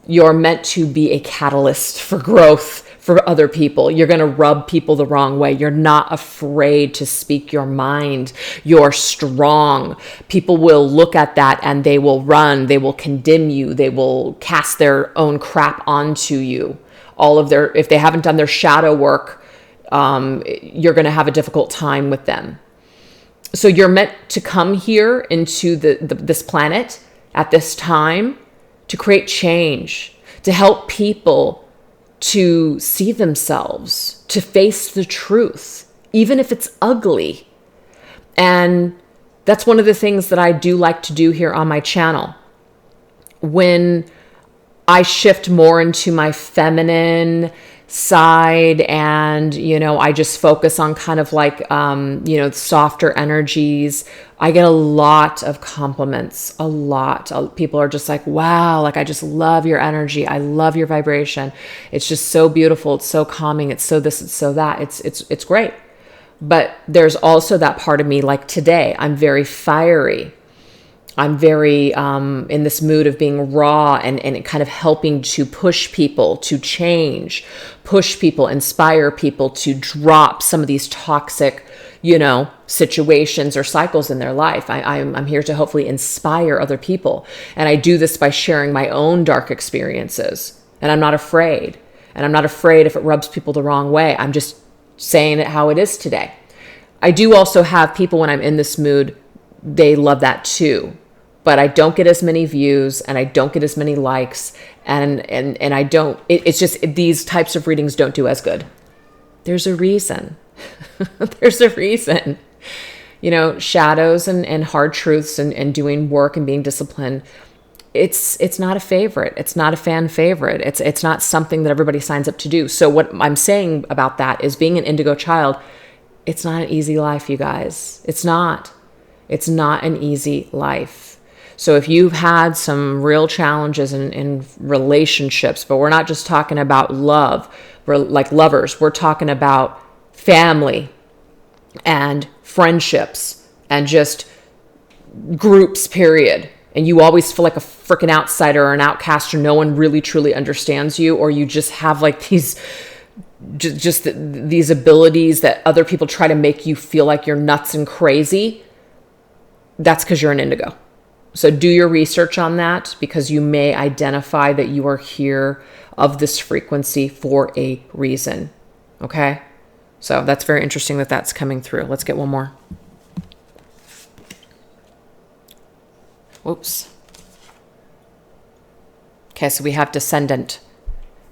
You're meant to be a catalyst for growth for other people. You're going to rub people the wrong way. You're not afraid to speak your mind. You're strong. People will look at that and they will run. They will condemn you. They will cast their own crap onto you. If they haven't done their shadow work, you're going to have a difficult time with them. So you're meant to come here into this planet at this time to create change, to help people to see themselves, to face the truth, even if it's ugly. And that's one of the things that I do like to do here on my channel. When I shift more into my feminine side and, I just focus on kind of like, softer energies, I get a lot of compliments, a lot. People are just like, wow, like, I just love your energy. I love your vibration. It's just so beautiful. It's so calming. It's so this, it's so that. It's great. But there's also that part of me, like today, I'm very fiery. I'm very in this mood of being raw and kind of helping to push people to change, push people, inspire people to drop some of these toxic, situations or cycles in their life. I'm here to hopefully inspire other people. And I do this by sharing my own dark experiences. And I'm not afraid. And I'm not afraid if it rubs people the wrong way. I'm just saying it how it is today. I do also have people when I'm in this mood, they love that too. but I don't get as many views and I don't get as many likes and I don't, it's just these types of readings don't do as good. There's a reason. There's a reason. You know, shadows and hard truths and doing work and being disciplined, it's not a favorite. It's not a fan favorite. It's not something that everybody signs up to do. So what I'm saying about that is being an indigo child, it's not an easy life, you guys. It's not an easy life. So if you've had some real challenges in relationships, but we're not just talking about love, we're like lovers, we're talking about family and friendships and just groups, period. And you always feel like a freaking outsider or an outcast, or no one really truly understands you, or you just have like these these abilities that other people try to make you feel like you're nuts and crazy. That's because you're an indigo. So do your research on that, because you may identify that you are here of this frequency for a reason. Okay? So that's very interesting that that's coming through. Let's get one more. Whoops. Okay, so we have descendant.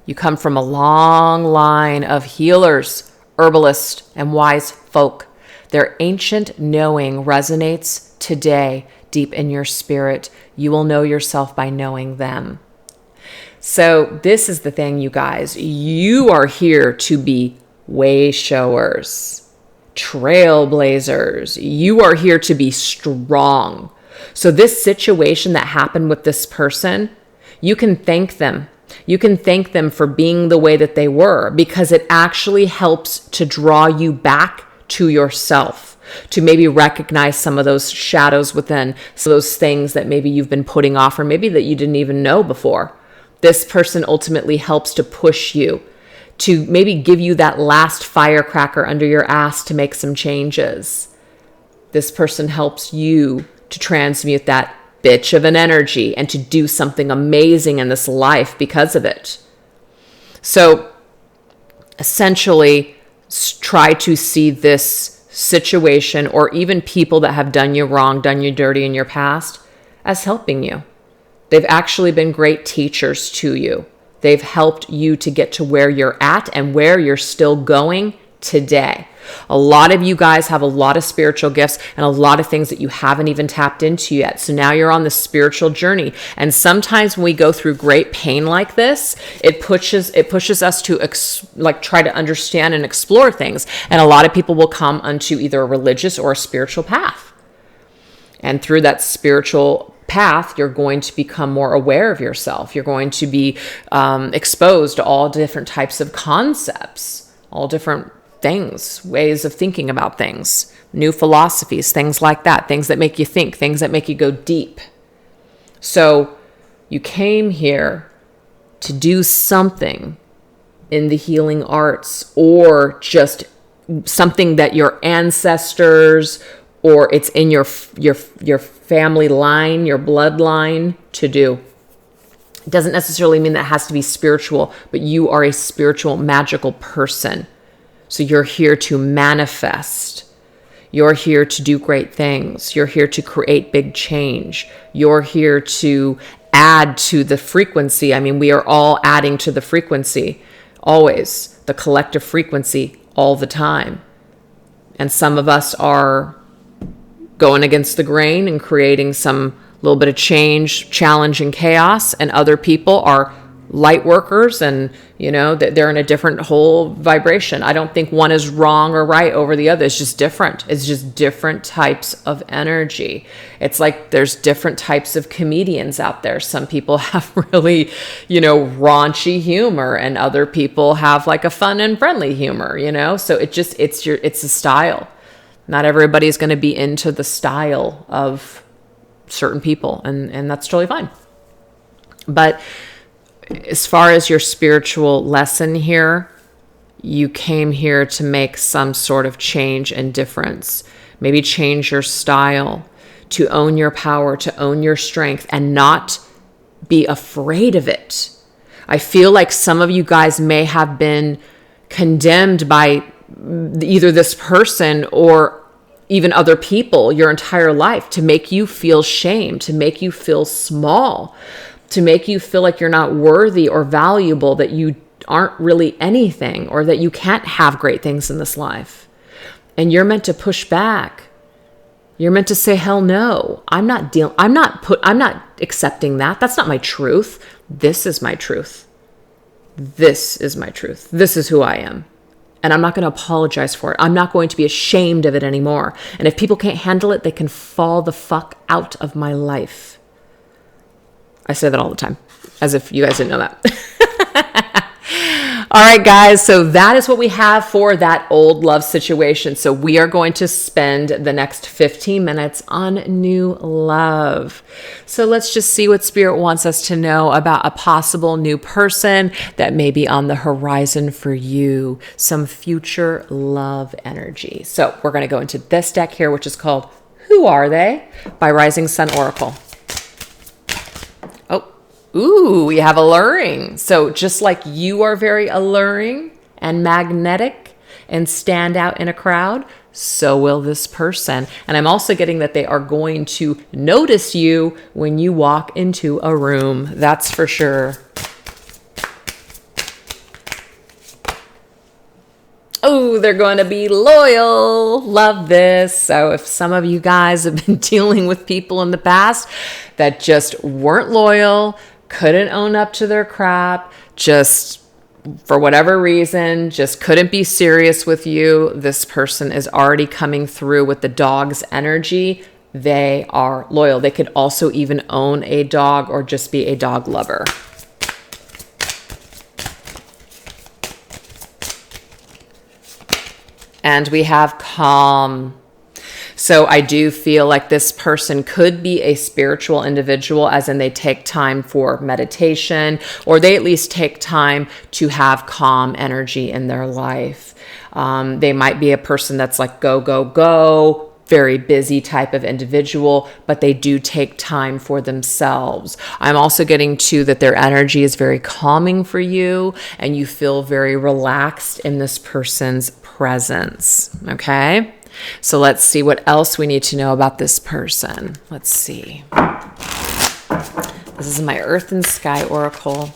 You come from a long line of healers, herbalists, and wise folk. Their ancient knowing resonates today deep in your spirit. You will know yourself by knowing them. So this is the thing, you guys. You are here to be way showers, trailblazers. You are here to be strong. So this situation that happened with this person, you can thank them. You can thank them for being the way that they were, because it actually helps to draw you back to yourself, to maybe recognize some of those shadows within, some of those things that maybe you've been putting off, or maybe that you didn't even know before. This person ultimately helps to push you, to maybe give you that last firecracker under your ass to make some changes. This person helps you to transmute that bitch of an energy and to do something amazing in this life because of it. So essentially, try to see this situation, or even people that have done you wrong, done you dirty in your past, as helping you. They've actually been great teachers to you. They've helped you to get to where you're at and where you're still going today. A lot of you guys have a lot of spiritual gifts and a lot of things that you haven't even tapped into yet. So now you're on the spiritual journey. And sometimes when we go through great pain like this, it pushes us to try to understand and explore things. And a lot of people will come onto either a religious or a spiritual path. And through that spiritual path, you're going to become more aware of yourself. You're going to be exposed to all different types of concepts, all different things, ways of thinking about things, new philosophies, things like that, things that make you think, things that make you go deep. So you came here to do something in the healing arts, or just something that your ancestors, or it's in your family line, your bloodline to do. It doesn't necessarily mean that it has to be spiritual, but you are a spiritual, magical person. So you're here to manifest. You're here to do great things. You're here to create big change. You're here to add to the frequency. I mean, we are all adding to the frequency, always, the collective frequency all the time. And some of us are going against the grain and creating some little bit of change, challenge, and chaos. And other people are light workers, and they're in a different whole vibration. I don't think one is wrong or right over the other. It's just different. It's just different types of energy. It's like there's different types of comedians out there. Some people have really, raunchy humor, and other people have like a fun and friendly humor, so it's a style. Not everybody's going to be into the style of certain people, and that's totally fine. But as far as your spiritual lesson here, you came here to make some sort of change and difference. Maybe change your style, to own your power, to own your strength, and not be afraid of it. I feel like some of you guys may have been condemned by either this person or even other people your entire life to make you feel shame, to make you feel small, to make you feel like you're not worthy or valuable, that you aren't really anything, or that you can't have great things in this life. And you're meant to push back. You're meant to say, hell no, I'm not accepting that. That's not my truth. This is my truth. This is my truth. This is who I am. And I'm not going to apologize for it. I'm not going to be ashamed of it anymore. And if people can't handle it, they can fall the fuck out of my life. I say that all the time, as if you guys didn't know that. All right, guys. So that is what we have for that old love situation. So we are going to spend the next 15 minutes on new love. So let's just see what Spirit wants us to know about a possible new person that may be on the horizon for you. Some future love energy. So we're going to go into this deck here, which is called Who Are They? By Rising Sun Oracle. Ooh, we have alluring. So just like you are very alluring and magnetic and stand out in a crowd, so will this person. And I'm also getting that they are going to notice you when you walk into a room. That's for sure. Oh, they're going to be loyal. Love this. So if some of you guys have been dealing with people in the past that just weren't loyal, couldn't own up to their crap, just for whatever reason, just couldn't be serious with you, this person is already coming through with the dog's energy. They are loyal. They could also even own a dog or just be a dog lover. And we have calm. So I do feel like this person could be a spiritual individual, as in they take time for meditation, or they at least take time to have calm energy in their life. They might be a person that's like go, go, go, very busy type of individual, but they do take time for themselves. I'm also getting to that their energy is very calming for you, and you feel very relaxed in this person's presence. Okay. So let's see what else we need to know about this person. Let's see. This is my Earth and Sky Oracle.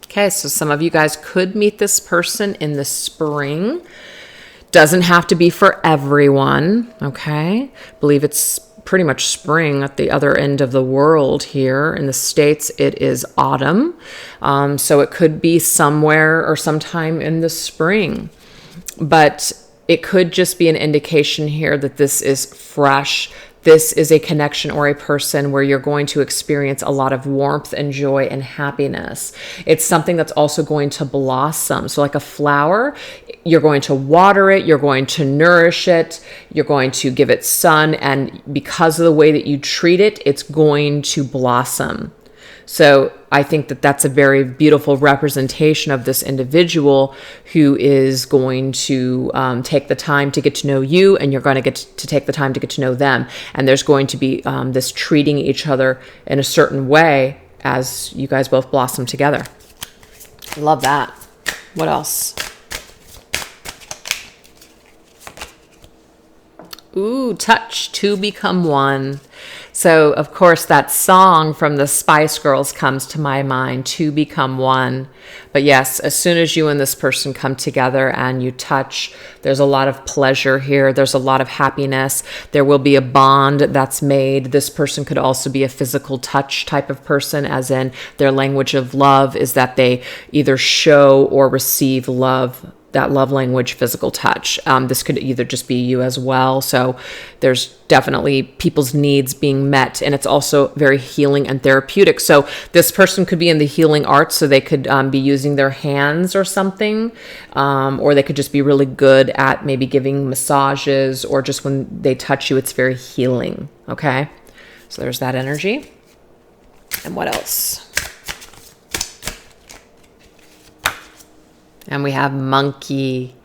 Okay, so some of you guys could meet this person in the spring. Doesn't have to be for everyone, okay? I believe it's pretty much spring at the other end of the world here. In the States, it is autumn. So it could be somewhere or sometime in the spring. But it could just be an indication here that this is fresh. This is a connection or a person where you're going to experience a lot of warmth and joy and happiness. It's something that's also going to blossom. So like a flower, you're going to water it, you're going to nourish it, you're going to give it sun, and because of the way that you treat it, it's going to blossom. So I think that that's a very beautiful representation of this individual who is going to take the time to get to know you, and you're going to get to take the time to get to know them. And there's going to be this treating each other in a certain way as you guys both blossom together. Love that. What else? Ooh, touch to become one. So, of course, that song from the Spice Girls comes to my mind, To Become One. But yes, as soon as you and this person come together and you touch, there's a lot of pleasure here. There's a lot of happiness. There will be a bond that's made. This person could also be a physical touch type of person, as in their language of love is that they either show or receive love. That love language, physical touch. This could either just be you as well. So there's definitely people's needs being met, and it's also very healing and therapeutic. So this person could be in the healing arts, so they could be using their hands or something, or they could just be really good at maybe giving massages, or just when they touch you, it's very healing. Okay, so there's that energy. And what else? And we have monkey.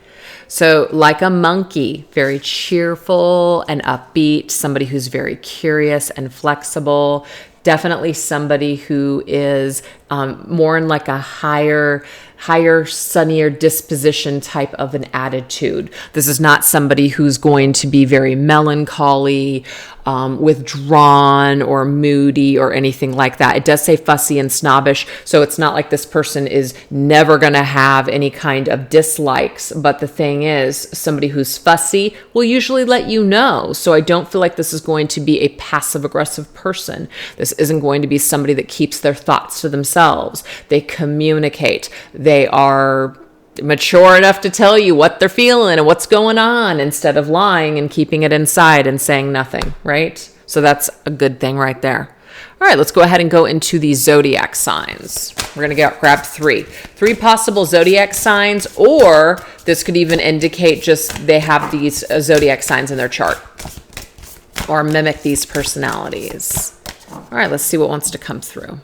So like a monkey, very cheerful and upbeat, somebody who's very curious and flexible. Definitely somebody who is more in like a higher higher, sunnier disposition type of an attitude. This is not somebody who's going to be very melancholy, withdrawn or moody or anything like that. It does say fussy and snobbish, so it's not like this person is never going to have any kind of dislikes. But the thing is, somebody who's fussy will usually let you know. So I don't feel like this is going to be a passive aggressive person. This isn't going to be somebody that keeps their thoughts to themselves. They communicate. They are mature enough to tell you what they're feeling and what's going on instead of lying and keeping it inside and saying nothing, right? So that's a good thing right there. All right, let's go ahead and go into the zodiac signs. We're going to grab three possible zodiac signs, or this could even indicate just they have these zodiac signs in their chart or mimic these personalities. All right, let's see what wants to come through.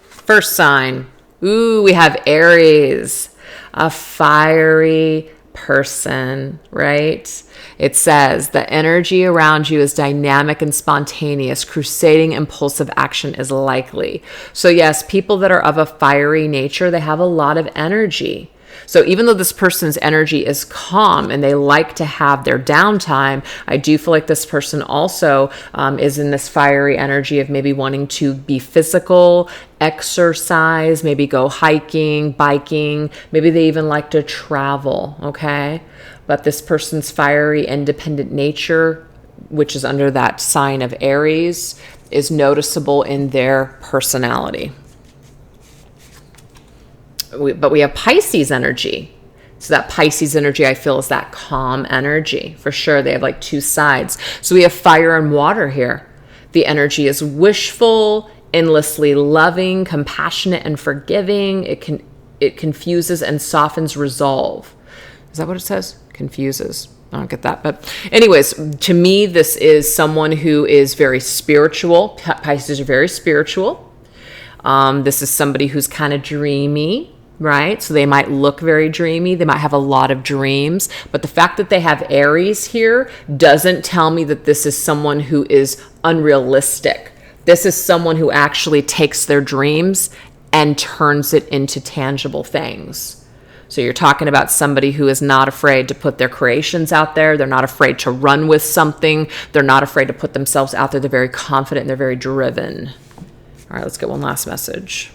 First sign. Ooh, we have Aries, a fiery person, right? It says the energy around you is dynamic and spontaneous. Crusading, impulsive action is likely. So yes, people that are of a fiery nature, they have a lot of energy. So even though this person's energy is calm and they like to have their downtime, I do feel like this person also is in this fiery energy of maybe wanting to be physical, exercise, maybe go hiking, biking. Maybe they even like to travel, okay? But this person's fiery, independent nature, which is under that sign of Aries, is noticeable in their personality. But we have Pisces energy. So that Pisces energy, I feel, is that calm energy. For sure, they have like two sides. So we have fire and water here. The energy is wishful, endlessly loving, compassionate, and forgiving. It confuses and softens resolve. Is that what it says? Confuses. I don't get that. But anyways, to me, this is someone who is very spiritual. Pisces are very spiritual. This is somebody who's kind of dreamy, right? So they might look very dreamy. They might have a lot of dreams. But the fact that they have Aries here doesn't tell me that this is someone who is unrealistic. This is someone who actually takes their dreams and turns it into tangible things. So you're talking about somebody who is not afraid to put their creations out there. They're not afraid to run with something. They're not afraid to put themselves out there. They're very confident and they're very driven. All right, let's get one last message.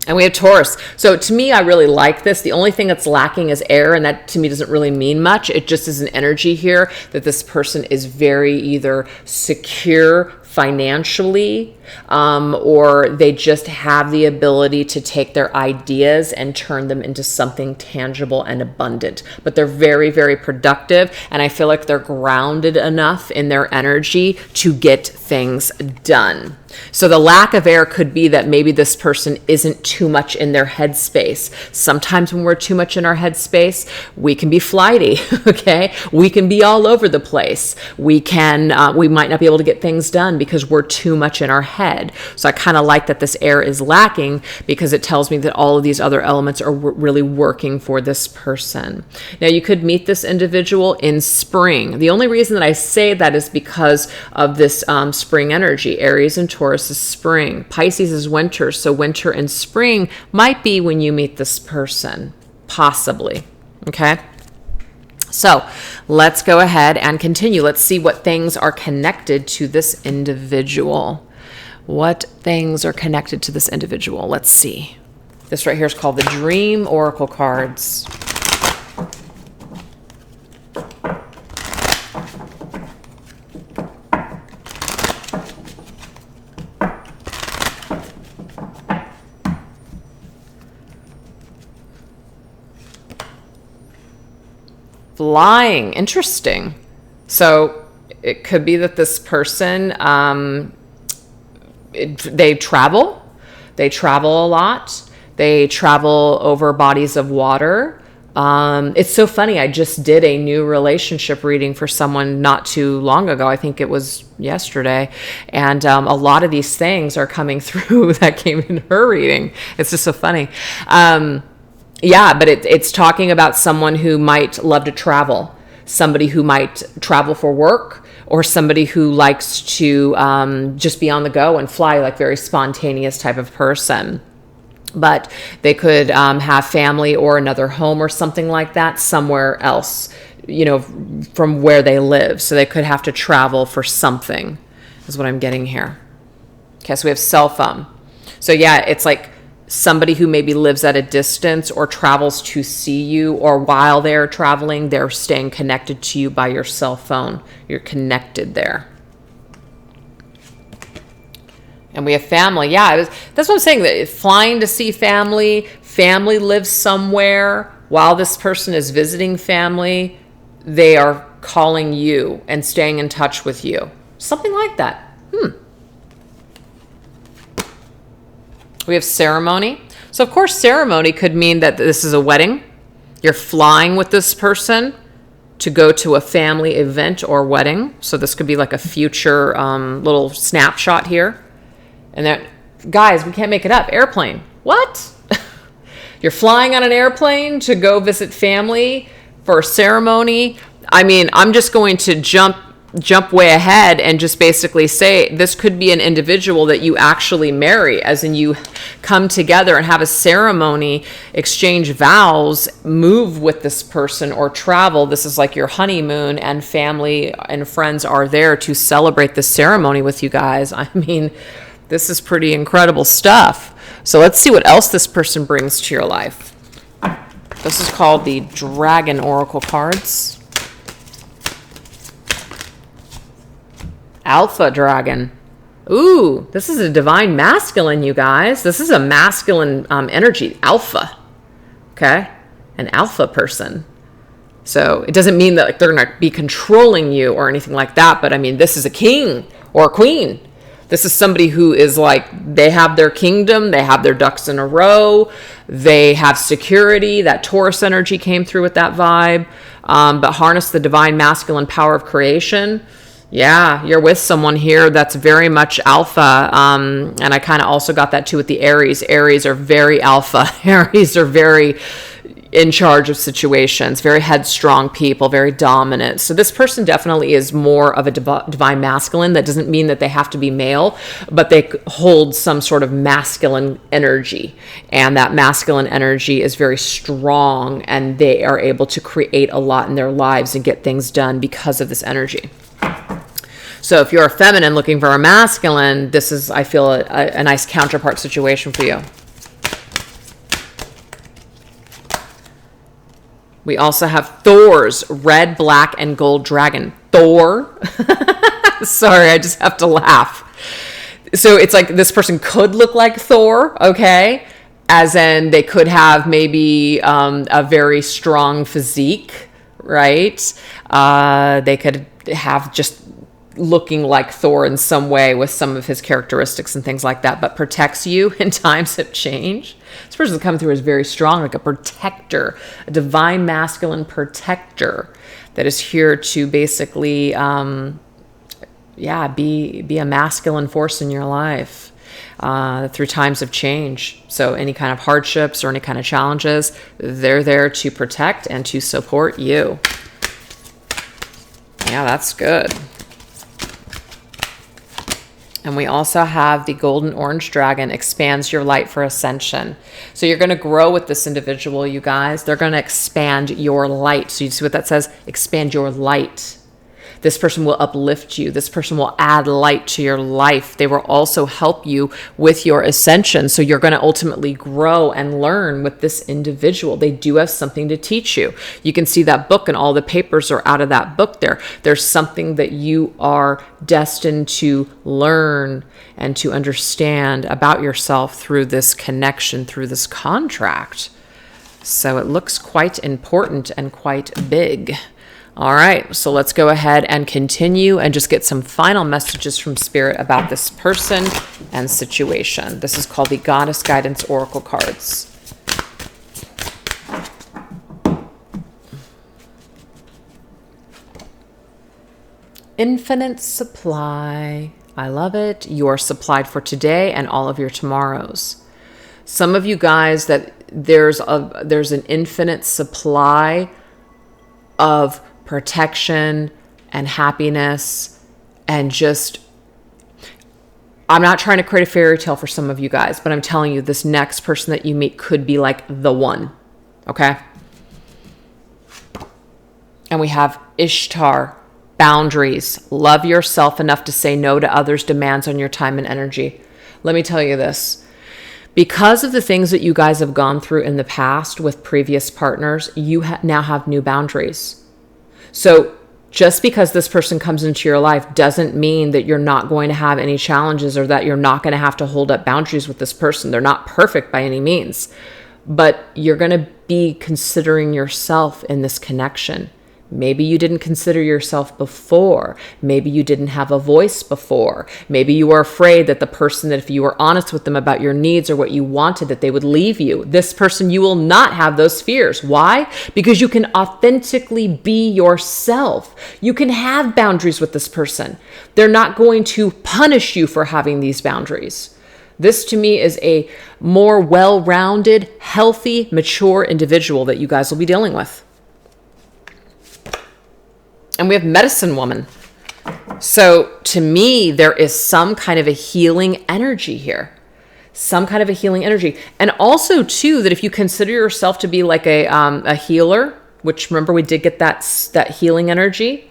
And we have Taurus. So to me, I really like this. The only thing that's lacking is air, and that to me doesn't really mean much. It just is an energy here that this person is very either secure financially, or they just have the ability to take their ideas and turn them into something tangible and abundant. But they're very, very productive, and I feel like they're grounded enough in their energy to get things done. So the lack of air could be that maybe this person isn't too much in their headspace. Sometimes when we're too much in our headspace, we can be flighty, okay? We can be all over the place. We might not be able to get things done because we're too much in our head. So I kind of like that this air is lacking because it tells me that all of these other elements are really working for this person. Now you could meet this individual in spring. The only reason that I say that is because of this spring energy. Aries and Taurus is spring. Pisces is winter. So winter and spring might be when you meet this person, possibly. Okay. So let's go ahead and continue. Let's see what things are connected to this individual. What things are connected to this individual? Let's see. This right here is called the Dream Oracle cards. Flying. Interesting. So it could be that this person, they travel a lot. They travel over bodies of water. It's so funny. I just did a new relationship reading for someone not too long ago. I think it was yesterday. And a lot of these things are coming through that came in her reading. It's just so funny. Yeah, but it's talking about someone who might love to travel, somebody who might travel for work, or somebody who likes to just be on the go and fly, like very spontaneous type of person. but they could have family or another home or something like that somewhere else, from where they live. So they could have to travel for something, is what I'm getting here. Okay, so we have cell phone. So yeah, it's like somebody who maybe lives at a distance or travels to see you, or while they're traveling, they're staying connected to you by your cell phone. You're connected there. And we have family. Yeah, that's what I'm saying. That flying to see family, family lives somewhere. While this person is visiting family, they are calling you and staying in touch with you. Something like that. We have ceremony. So of course, ceremony could mean that this is a wedding. You're flying with this person to go to a family event or wedding. So this could be like a future little snapshot here. And that, guys, we can't make it up. Airplane. What? You're flying on an airplane to go visit family for a ceremony. I mean, I'm just going to jump way ahead and just basically say this could be an individual that you actually marry, as in you come together and have a ceremony, exchange vows, move with this person, or travel. This is like your honeymoon, and family and friends are there to celebrate the ceremony with you guys. I mean, this is pretty incredible stuff. So let's see what else this person brings to your life. This is called the Dragon Oracle cards. Alpha Dragon. Ooh, this is a divine masculine, you guys. This is a masculine energy, alpha. Okay? An alpha person. So it doesn't mean that like they're going to be controlling you or anything like that, but I mean, this is a king or a queen. This is somebody who is like, they have their kingdom, they have their ducks in a row, they have security. That Taurus energy came through with that vibe. But harness the divine masculine power of creation. Yeah, you're with someone here that's very much alpha. And I kind of also got that too with the Aries. Aries are very alpha. Aries are very in charge of situations, very headstrong people, very dominant. So this person definitely is more of a divine masculine. That doesn't mean that they have to be male, but they hold some sort of masculine energy. And that masculine energy is very strong, and they are able to create a lot in their lives and get things done because of this energy. So if you're a feminine looking for a masculine, this is, I feel, a nice counterpart situation for you. We also have Thor's red, black, and gold dragon. Thor. Sorry, I just have to laugh. So it's like this person could look like Thor, okay? As in they could have maybe a very strong physique, right? They could have just looking like Thor in some way with some of his characteristics and things like that, but protects you in times of change. This person coming through is very strong, like a protector, a divine masculine protector that is here to basically, be a masculine force in your life through times of change. So any kind of hardships or any kind of challenges, they're there to protect and to support you. Yeah, that's good. And we also have the golden orange dragon, expands your light for ascension. So you're going to grow with this individual, you guys. They're going to expand your light. So you see what that says? Expand your light. This person will uplift you. This person will add light to your life. They will also help you with your ascension. So you're going to ultimately grow and learn with this individual. They do have something to teach you. You can see that book, and all the papers are out of that book there. There's something that you are destined to learn and to understand about yourself through this connection, through this contract. So it looks quite important and quite big. All right, so let's go ahead and continue and just get some final messages from Spirit about this person and situation. This is called the Goddess Guidance Oracle cards. Infinite supply. I love it. You are supplied for today and all of your tomorrows. Some of you guys, that there's an infinite supply of protection and happiness, and just, I'm not trying to create a fairy tale for some of you guys, but I'm telling you, this next person that you meet could be like the one. Okay? And we have Ishtar, boundaries. Love yourself enough to say no to others' demands on your time and energy. Let me tell you this. Because of the things that you guys have gone through in the past with previous partners, you now have new boundaries. So just because this person comes into your life doesn't mean that you're not going to have any challenges or that you're not going to have to hold up boundaries with this person. They're not perfect by any means, but you're going to be considering yourself in this connection. Maybe you didn't consider yourself before. Maybe you didn't have a voice before. Maybe you were afraid that the person, that if you were honest with them about your needs or what you wanted, that they would leave you. This person, you will not have those fears. Why? Because you can authentically be yourself. You can have boundaries with this person. They're not going to punish you for having these boundaries. This to me is a more well-rounded, healthy, mature individual that you guys will be dealing with. And we have medicine woman. So to me, there is some kind of a healing energy here. Some kind of a healing energy. And also too, that if you consider yourself to be like a healer, which remember we did get that healing energy,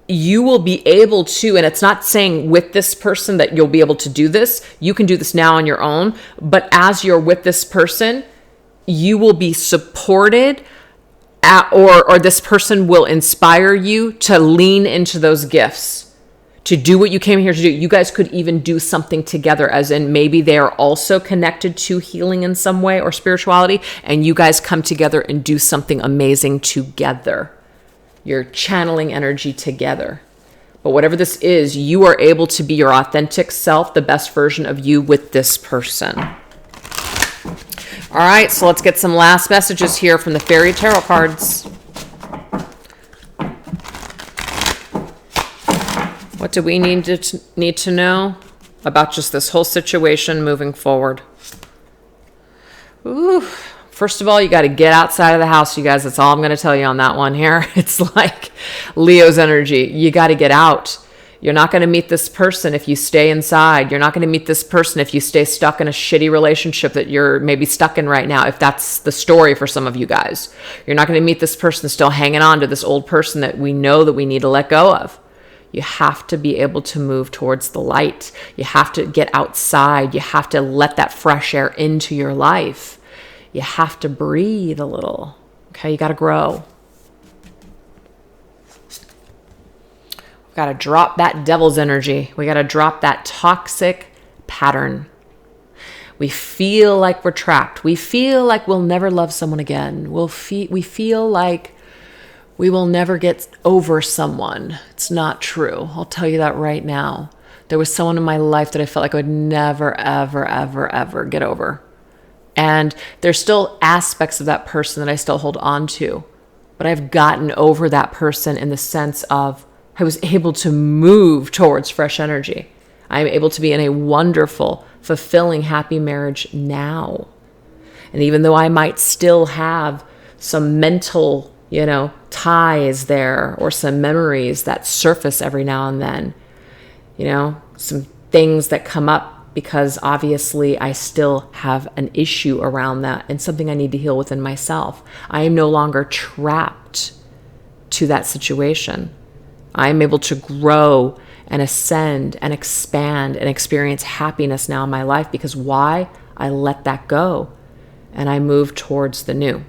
you will be able to, and it's not saying with this person that you'll be able to do this. You can do this now on your own. But as you're with this person, you will be supported, or this person will inspire you to lean into those gifts, to do what you came here to do. You guys could even do something together, as in maybe they are also connected to healing in some way or spirituality, and you guys come together and do something amazing together. You're channeling energy together. But whatever this is, you are able to be your authentic self, the best version of you with this person. All right, so let's get some last messages here from the Fairy Tarot cards. What do we need to know about just this whole situation moving forward? Ooh, first of all, you got to get outside of the house, you guys. That's all I'm going to tell you on that one here. It's like Leo's energy. You got to get out. You're not going to meet this person if you stay inside. You're not going to meet this person if you stay stuck in a shitty relationship that you're maybe stuck in right now, if that's the story for some of you guys. You're not going to meet this person still hanging on to this old person that we know that we need to let go of. You have to be able to move towards the light. You have to get outside. You have to let that fresh air into your life. You have to breathe a little. Okay, you got to grow. Got to drop that devil's energy. We got to drop that toxic pattern. We feel like we're trapped. We feel like we'll never love someone again. We feel like we will never get over someone. It's not true. I'll tell you that right now. There was someone in my life that I felt like I would never, ever, ever, ever get over. And there's still aspects of that person that I still hold on to. But I've gotten over that person in the sense of I was able to move towards fresh energy. I am able to be in a wonderful, fulfilling, happy marriage now. And even though I might still have some mental, ties there, or some memories that surface every now and then, some things that come up because obviously I still have an issue around that and something I need to heal within myself. I am no longer trapped to that situation. I am able to grow and ascend and expand and experience happiness now in my life because why? I let that go and I move towards the new,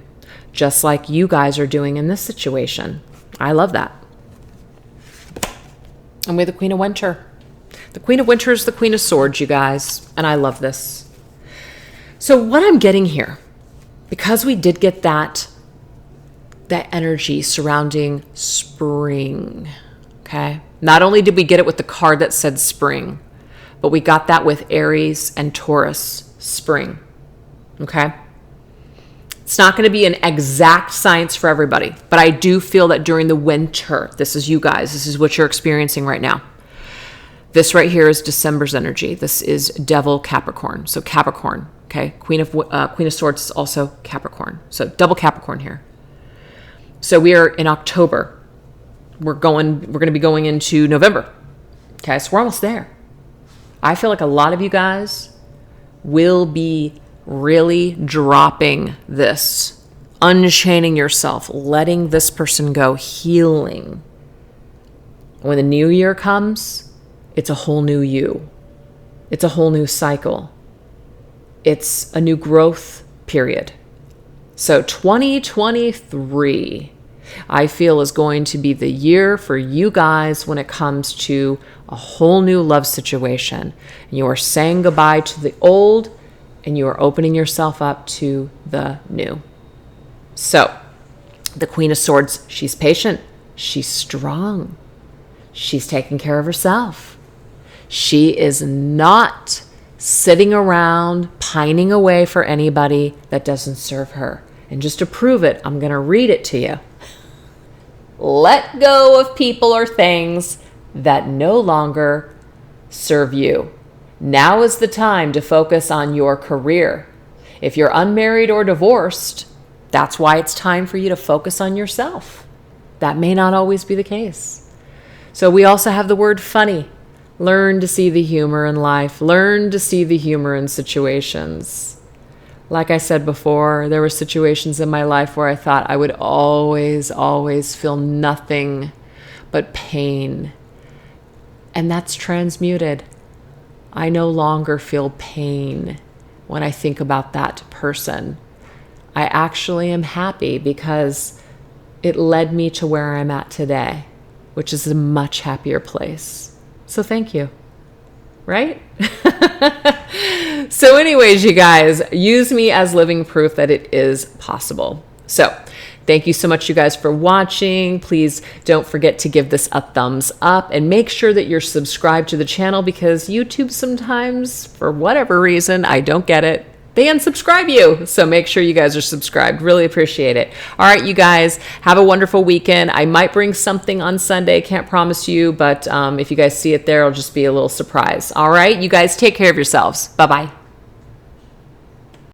just like you guys are doing in this situation. I love that. And we're the Queen of Winter. The Queen of Winter is the Queen of Swords, you guys, and I love this. So what I'm getting here, because we did get that energy surrounding spring. Okay. Not only did we get it with the card that said spring, but we got that with Aries and Taurus, spring. Okay. It's not going to be an exact science for everybody, but I do feel that during the winter, this is you guys, this is what you're experiencing right now. This right here is December's energy. This is Devil Capricorn. So Capricorn, okay. Queen of Swords is also Capricorn. So double Capricorn here. So we are in October. We're going to be going into November. Okay, so we're almost there. I feel like a lot of you guys will be really dropping this, unchaining yourself, letting this person go, healing. When the new year comes, it's a whole new you. It's a whole new cycle. It's a new growth period. So 2023, I feel, is going to be the year for you guys when it comes to a whole new love situation. And you are saying goodbye to the old and you are opening yourself up to the new. So the Queen of Swords, she's patient. She's strong. She's taking care of herself. She is not sitting around pining away for anybody that doesn't serve her. And just to prove it, I'm going to read it to you. Let go of people or things that no longer serve you. Now is the time to focus on your career. If you're unmarried or divorced, that's why it's time for you to focus on yourself. That may not always be the case. So we also have the word funny. Learn to see the humor in life. Learn to see the humor in situations. Like I said before, there were situations in my life where I thought I would always feel nothing but pain. And that's transmuted. I no longer feel pain when I think about that person. I actually am happy because it led me to where I'm at today, which is a much happier place. So thank you. Right? So anyways, you guys, use me as living proof that it is possible. So thank you so much, you guys, for watching. Please don't forget to give this a thumbs up and make sure that you're subscribed to the channel, because YouTube sometimes, for whatever reason, I don't get it, they unsubscribe you. So make sure you guys are subscribed. Really appreciate it. All right, you guys, have a wonderful weekend. I might bring something on Sunday. Can't promise you, but if you guys see it there, it'll just be a little surprise. All right, you guys, take care of yourselves. Bye-bye.